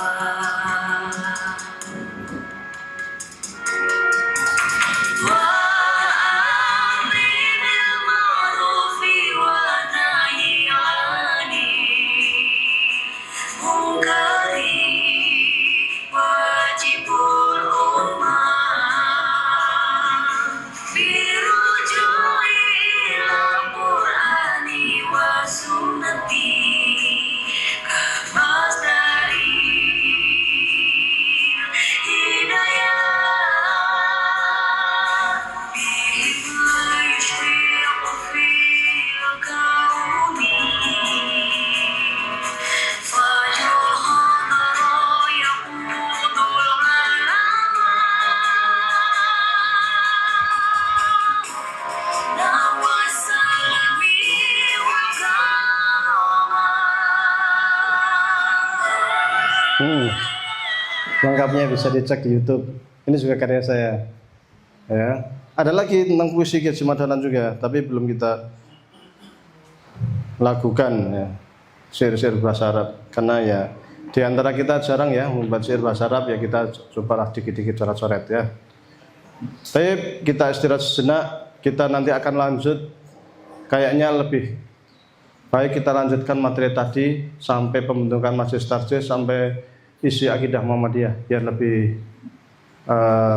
Lengkapnya bisa dicek di YouTube. Ini juga karya saya. Ya. Ada lagi tentang puisi Kiai Madalan juga, tapi belum kita lakukan ya. Syair-syair bahasa Arab karena ya di antara kita jarang ya membuat syair bahasa Arab, ya kita cobalah dikit-dikit coret-coret ya. Tapi kita istirahat sejenak, kita nanti akan lanjut kayaknya lebih baik kita lanjutkan materi tadi sampai pembentukan majelis tarjih sampai isi akidah Muhammadiyah biar lebih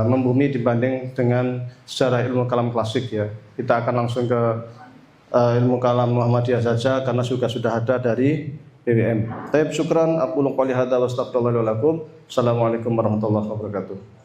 membumi dibanding dengan sejarah ilmu kalam klasik ya. Kita akan langsung ke ilmu kalam Muhammadiyah saja karena juga sudah ada dari BWM. Taib syukran, aqulu qouli hadza wa astaghfirullahi wa lakum. Assalamualaikum warahmatullahi wabarakatuh.